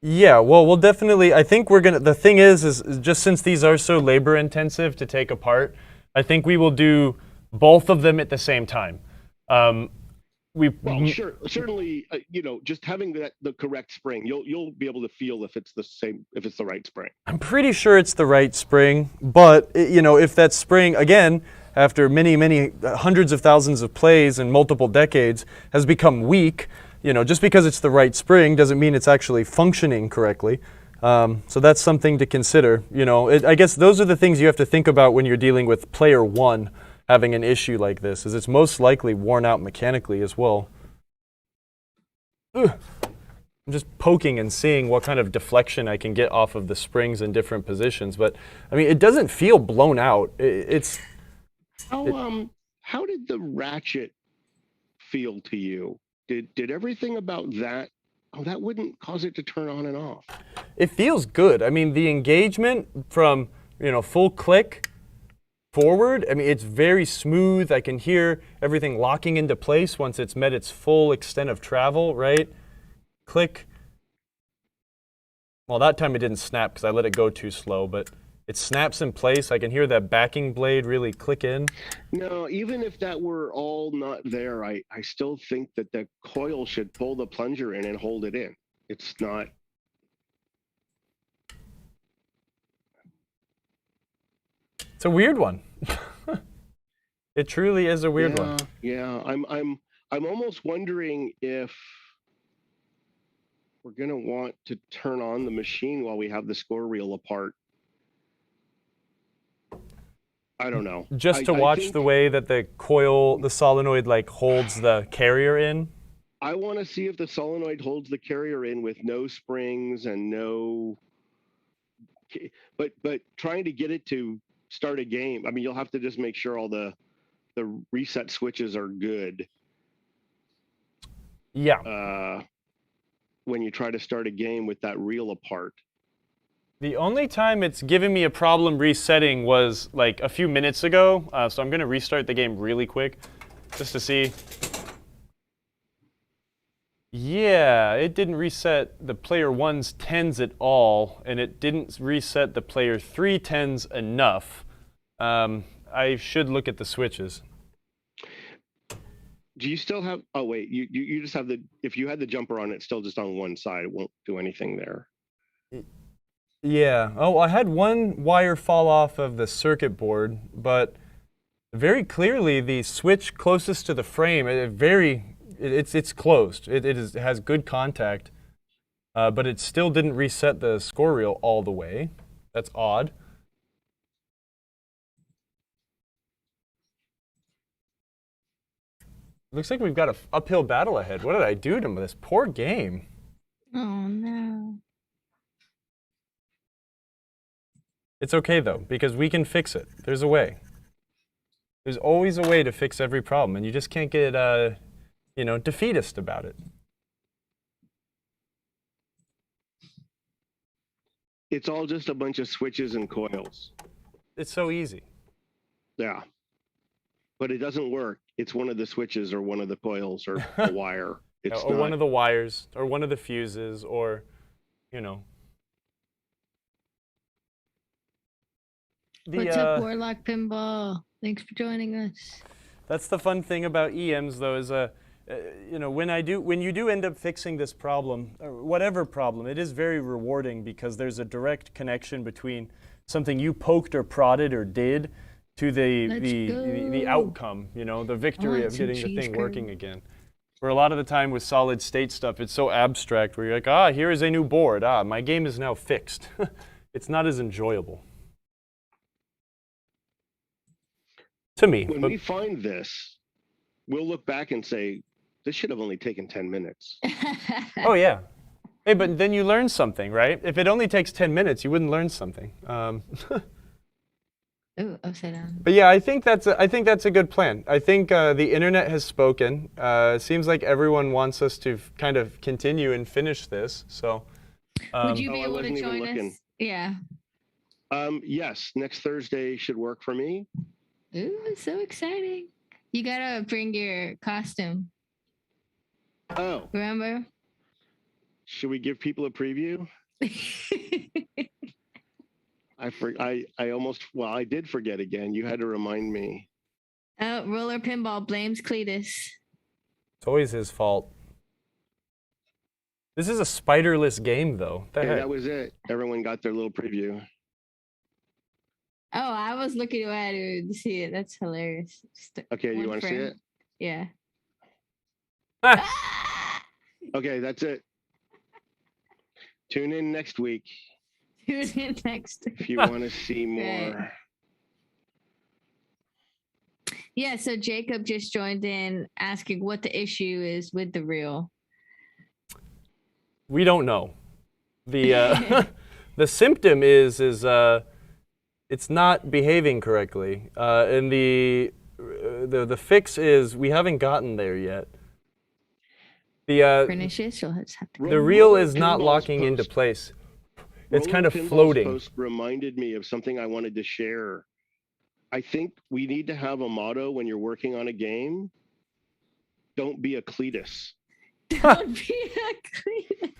Yeah, well, we'll definitely. I think the thing is just since these are so labor intensive to take apart, I think we will do both of them at the same time. Certainly, just having the correct spring, you'll be able to feel if it's the right spring. I'm pretty sure it's the right spring, but if that spring, again, after many hundreds of thousands of plays and multiple decades, has become weak, just because it's the right spring doesn't mean it's actually functioning correctly. So that's something to consider. I guess those are the things you have to think about when you're dealing with player 1 having an issue like this, is it's most likely worn out mechanically as well. Ugh. I'm just poking and seeing what kind of deflection I can get off of the springs in different positions, but I mean, it doesn't feel blown out. How did the ratchet feel to you? Did everything about that? Oh, that wouldn't cause it to turn on and off. It feels good. I mean, the engagement from full click forward, I mean, it's very smooth. I can hear everything locking into place once it's met its full extent of travel, right? Click. Well, that time it didn't snap because I let it go too slow, but it snaps in place. I can hear that backing blade really click in. No, even if that were all not there, I still think that the coil should pull the plunger in and hold it in. It's not. It's a weird one. It truly is a weird one. Yeah, I'm almost wondering if we're gonna want to turn on the machine while we have the score reel apart. I don't know. Just to watch the way that the solenoid holds the carrier in? I want to see if the solenoid holds the carrier in with no springs and no, but trying to get it to start a game. I mean, you'll have to just make sure all the reset switches are good. Yeah. When you try to start a game with that reel apart. The only time it's given me a problem resetting was a few minutes ago. So I'm going to restart the game really quick just to see. Yeah, it didn't reset the player 1's 10s at all, and it didn't reset the player 3 10s enough. I should look at the switches. Do you still have? Oh wait, you just have the. If you had the jumper on, it's still just on one side. It won't do anything there. Yeah. Oh, I had one wire fall off of the circuit board, but very clearly the switch closest to the frame, it's closed. It has good contact, but it still didn't reset the score reel all the way. That's odd. Looks like we've got an uphill battle ahead. What did I do to this poor game? Oh, no. It's okay, though, because we can fix it. There's a way. There's always a way to fix every problem, and you just can't get, defeatist about it. It's all just a bunch of switches and coils. It's so easy. Yeah. But it doesn't work. It's one of the switches or one of the coils or a wire. It's or one of the wires or one of the fuses or, What's up, Warlock Pinball? Thanks for joining us. That's the fun thing about EMs, though, is when you do end up fixing this problem, or whatever problem, it is very rewarding because there's a direct connection between something you poked or prodded or did to the outcome, the victory of getting the thing working again. Where a lot of the time with solid state stuff, it's so abstract where you're like, here is a new board. My game is now fixed. It's not as enjoyable. To me. When we find this, we'll look back and say, this should have only taken 10 minutes. Oh, yeah. Hey, but then you learn something, right? If it only takes 10 minutes, you wouldn't learn something. Ooh, upside down. But yeah, I think that's a good plan. I think the internet has spoken. It seems like everyone wants us to kind of continue and finish this. So, would you be able to join us? Yeah. Yes, next Thursday should work for me. Ooh, so exciting! You gotta bring your costume. Oh, remember? Should we give people a preview? I did forget again. You had to remind me. Roller Pinball blames Cletus. It's always his fault. This is a spiderless game, though. That was it. Everyone got their little preview. Oh, I was looking at it to see it. That's hilarious. Okay, do you want to see it? Yeah. Okay, that's it. Tune in next week. Tune in next week. If you want to see more. Right. Yeah, so Jacob just joined in asking what the issue is with the reel. We don't know. The the symptom is it's not behaving correctly, and the fix is we haven't gotten there yet. The reel is not locking into place. It's kind of floating. Post reminded me of something I wanted to share. I think we need to have a motto when you're working on a game. Don't be a Cletus. Don't be a Cletus.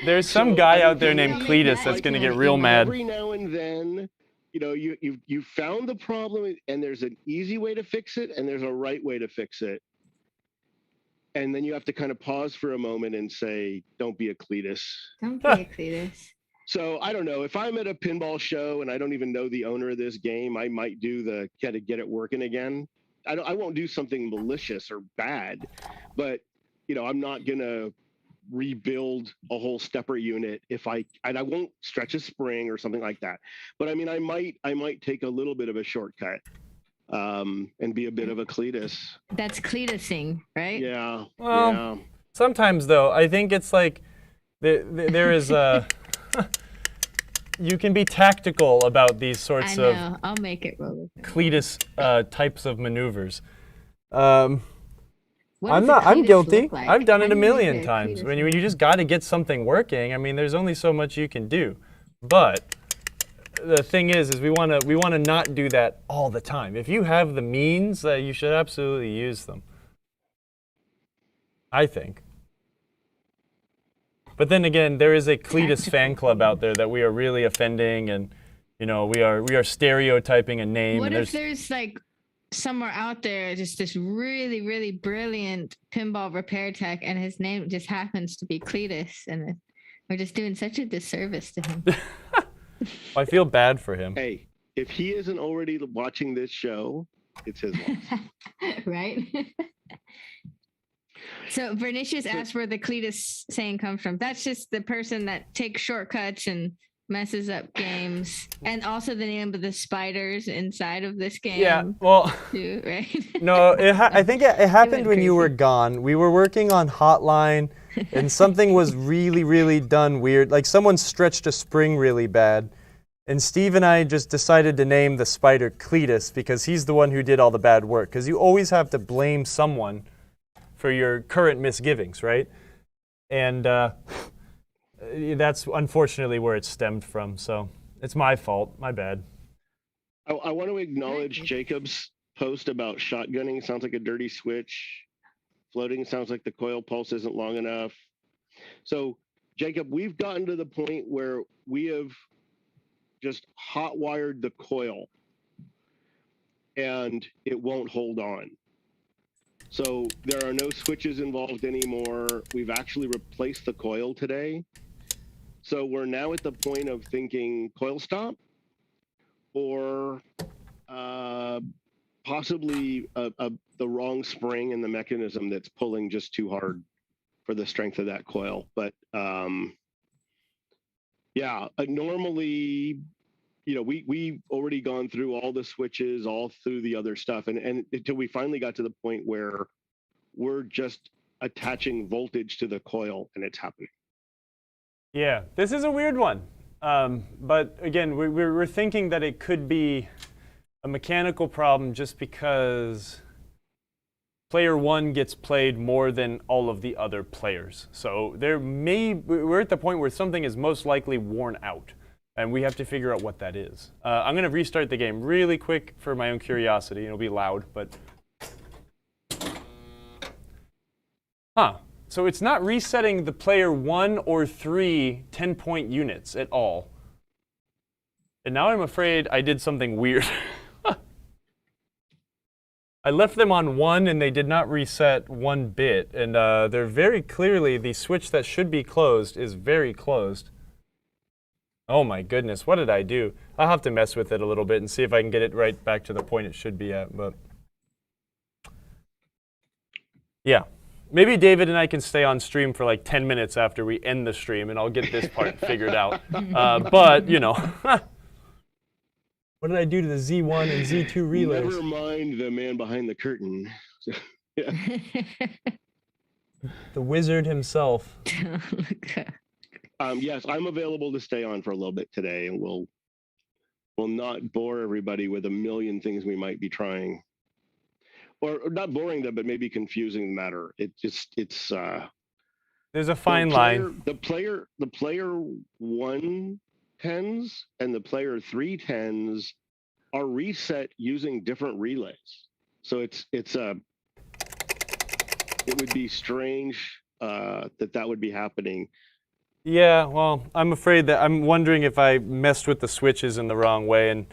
There's some guy out there named Cletus that's going to get real mad. Every now and then, you found the problem, and there's an easy way to fix it, and there's a right way to fix it. And then you have to kind of pause for a moment and say, don't be a Cletus. Don't be a Cletus. So I don't know. If I'm at a pinball show and I don't even know the owner of this game, I might do the get it working again. I won't do something malicious or bad, but I'm not gonna rebuild a whole stepper unit I won't stretch a spring or something like that. But I mean, I might take a little bit of a shortcut and be a bit of a Cletus. That's Cletusing, right? Yeah. Well, yeah. Sometimes though, I think it's like there is a. You can be tactical about these sorts of I'll make it roll. Cletus types of maneuvers. I'm guilty. Like? I've done it a million times. When you just got to get something working, I mean, there's only so much you can do. But the thing is we want to not do that all the time. If you have the means, you should absolutely use them. I think. But then again, there is a Cletus fan club out there that we are really offending, and we are stereotyping a name. What if there's like somewhere out there just this really, really brilliant pinball repair tech, and his name just happens to be Cletus, and we're just doing such a disservice to him. I feel bad for him. Hey, if he isn't already watching this show, it's his loss. Right? So Vernicious asked where the Cletus saying comes from. That's just the person that takes shortcuts and messes up games, and also the name of the spiders inside of this game. Yeah, well, too, right? No, I think it happened when you were gone. We were working on Hotline, and something was really, really done weird. Like someone stretched a spring really bad, and Steve and I just decided to name the spider Cletus because he's the one who did all the bad work. Because you always have to blame someone for your current misgivings, right? And that's unfortunately where it stemmed from. So it's my fault. My bad. I want to acknowledge Jacob's post about shotgunning. Sounds like a dirty switch. Floating sounds like the coil pulse isn't long enough. So, Jacob, we've gotten to the point where we have just hot wired the coil and it won't hold on. So there are no switches involved anymore. We've actually replaced the coil today. So we're now at the point of thinking coil stop or possibly the wrong spring in the mechanism that's pulling just too hard for the strength of that coil. But yeah, normally, we've already gone through all the switches, all through the other stuff, and until we finally got to the point where we're just attaching voltage to the coil and it's happening. Yeah, this is a weird one. But again, we're thinking that it could be a mechanical problem just because player one gets played more than all of the other players. So we're at the point where something is most likely worn out, and we have to figure out what that is. I'm going to restart the game really quick for my own curiosity. It'll be loud, but... So it's not resetting the player 1 or 3 10-point units at all. And now I'm afraid I did something weird. I left them on 1 and they did not reset 1 bit. And they're very clearly, the switch that should be closed is very closed. Oh my goodness, what did I do? I'll have to mess with it a little bit and see if I can get it right back to the point it should be at. But yeah. Maybe David and I can stay on stream for like 10 minutes after we end the stream, and I'll get this part figured out. But, what did I do to the Z1 and Z2 relays? Never mind the man behind the curtain. Yeah. The wizard himself. Yes, I'm available to stay on for a little bit today, and we'll not bore everybody with a million things we might be trying. Or not boring them, but maybe confusing the matter. It's there's a fine line. The player 1 tens and the player 3 tens are reset using different relays. So it would be strange that would be happening. Yeah, well, I'm afraid that I'm wondering if I messed with the switches in the wrong way, and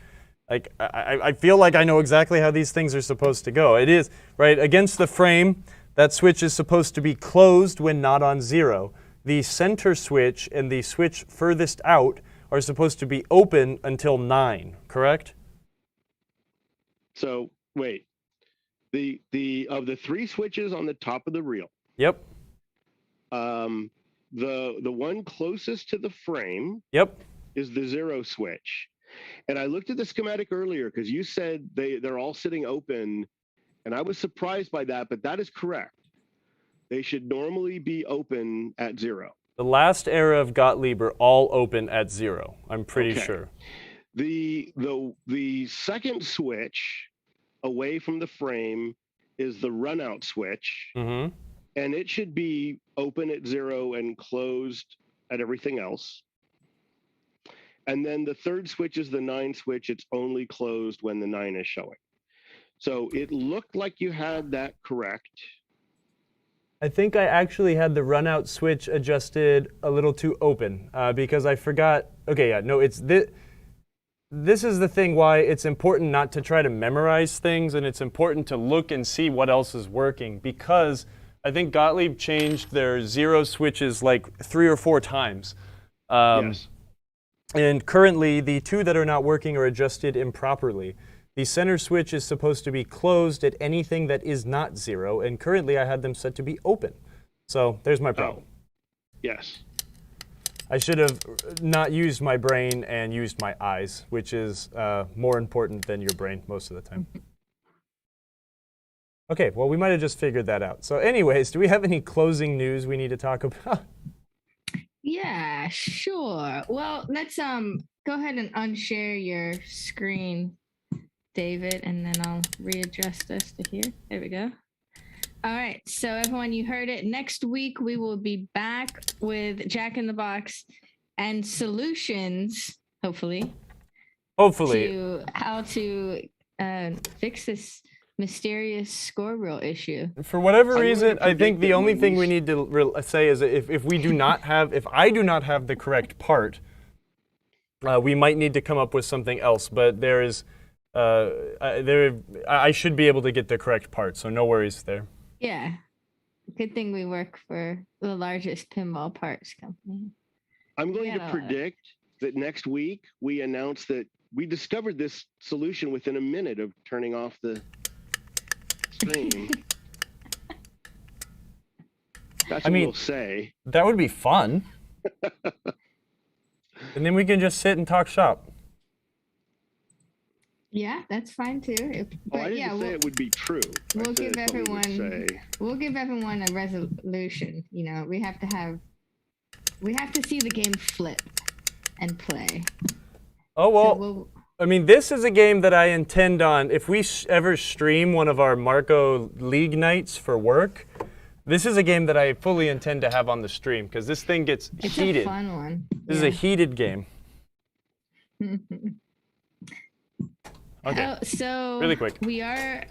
like I feel like I know exactly how these things are supposed to go. It is, right, against the frame, that switch is supposed to be closed when not on 0. The center switch and the switch furthest out are supposed to be open until 9, correct? So, wait. Of the 3 switches on the top of the reel. Yep. The one closest to the frame. Yep. Is the 0 switch. And I looked at the schematic earlier because you said they're all sitting open, and I was surprised by that, but that is correct. They should normally be open at 0. The last era of Gottlieb are all open at 0, I'm pretty sure. The second switch away from the frame is the run-out switch, and it should be open at 0 and closed at everything else. And then the third switch is the 9 switch. It's only closed when the 9 is showing. So it looked like you had that correct. I think I actually had the run-out switch adjusted a little too open because I forgot. Okay, yeah, no, it's this. this is the thing why it's important not to try to memorize things, and it's important to look and see what else is working, because I think Gottlieb changed their 0 switches like 3 or 4 times. Yes. And currently, the 2 that are not working are adjusted improperly. The center switch is supposed to be closed at anything that is not 0, and currently I had them set to be open. So there's my problem. Yes. I should have not used my brain and used my eyes, which is more important than your brain most of the time. Okay, well, we might have just figured that out. So anyways, do we have any closing news we need to talk about? Yeah, sure. Well, let's go ahead and unshare your screen, David, and then I'll readjust us to here. There we go. All right, so everyone, you heard it. Next week, we will be back with Jack in the Box and solutions, hopefully. To how to fix this mysterious score reel issue. For whatever reason, I think the only thing we need to say is that if I do not have the correct part, we might need to come up with something else. But there is, I should be able to get the correct part, so no worries there. Yeah, good thing we work for the largest pinball parts company. I'm going to predict that next week we announce that we discovered this solution within a minute of turning off the stream. That's what we'll say. That would be fun. And then we can just sit and talk shop. Yeah, that's fine too. I didn't say it would be true. We'll give everyone a resolution. You know, we have to see the game flip and play. Oh well. I mean, this is a game that I intend on. If we ever stream one of our Marco League nights for work, this is a game that I fully intend to have on the stream because this thing gets heated. It's a fun one. This is a heated game. Okay. So really quick. We are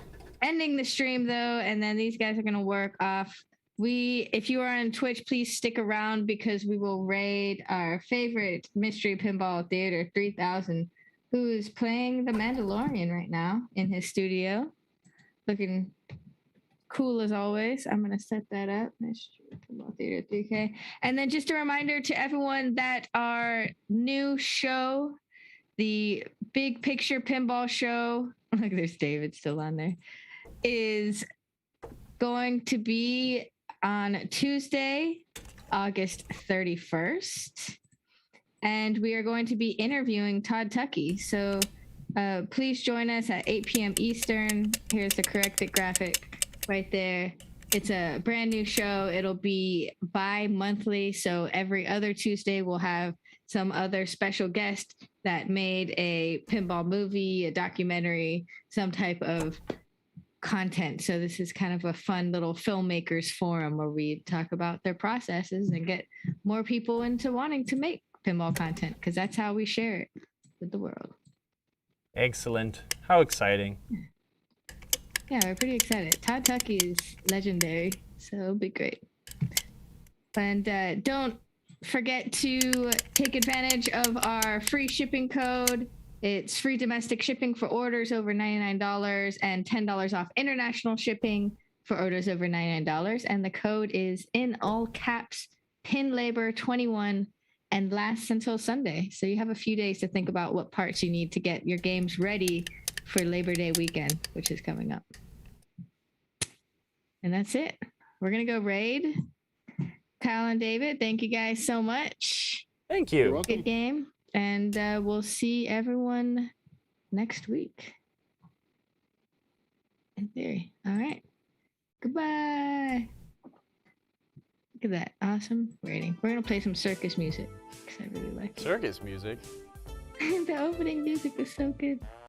ending the stream though, and then these guys are gonna work off. If you are on Twitch, please stick around because we will raid our favorite Mystery Pinball Theater 3000, who is playing The Mandalorian right now in his studio, looking cool as always. I'm gonna set that up. Mystery Pinball Theater 3K, and then just a reminder to everyone that our new show, the Big Picture Pinball Show, look, there's David still on there, is going to be on Tuesday, August 31st. And we are going to be interviewing Todd Tuckey. So please join us at 8 p.m. Eastern. Here's the corrected graphic right there. It's a brand new show. It'll be bi-monthly. So every other Tuesday, we'll have some other special guest that made a pinball movie, a documentary, some type of content. So this is kind of a fun little filmmakers forum where we talk about their processes and get more people into wanting to make pinball content, because that's how we share it with the world. Excellent. How exciting. Yeah, we're pretty excited. Todd Tuckey is legendary, so it'll be great. And don't forget to take advantage of our free shipping code. It's free domestic shipping for orders over $99 and $10 off international shipping for orders over $99. And the code is in all caps, PinLabor21, and lasts until Sunday. So you have a few days to think about what parts you need to get your games ready for Labor Day weekend, which is coming up. And that's it. We're going to go raid. Kyle and David, thank you guys so much. Thank you. Good game. And we'll see everyone next week. In theory. All right. Goodbye. Look at that. Awesome rating. We're going to play some circus music because I really like it. Circus music? The opening music was so good.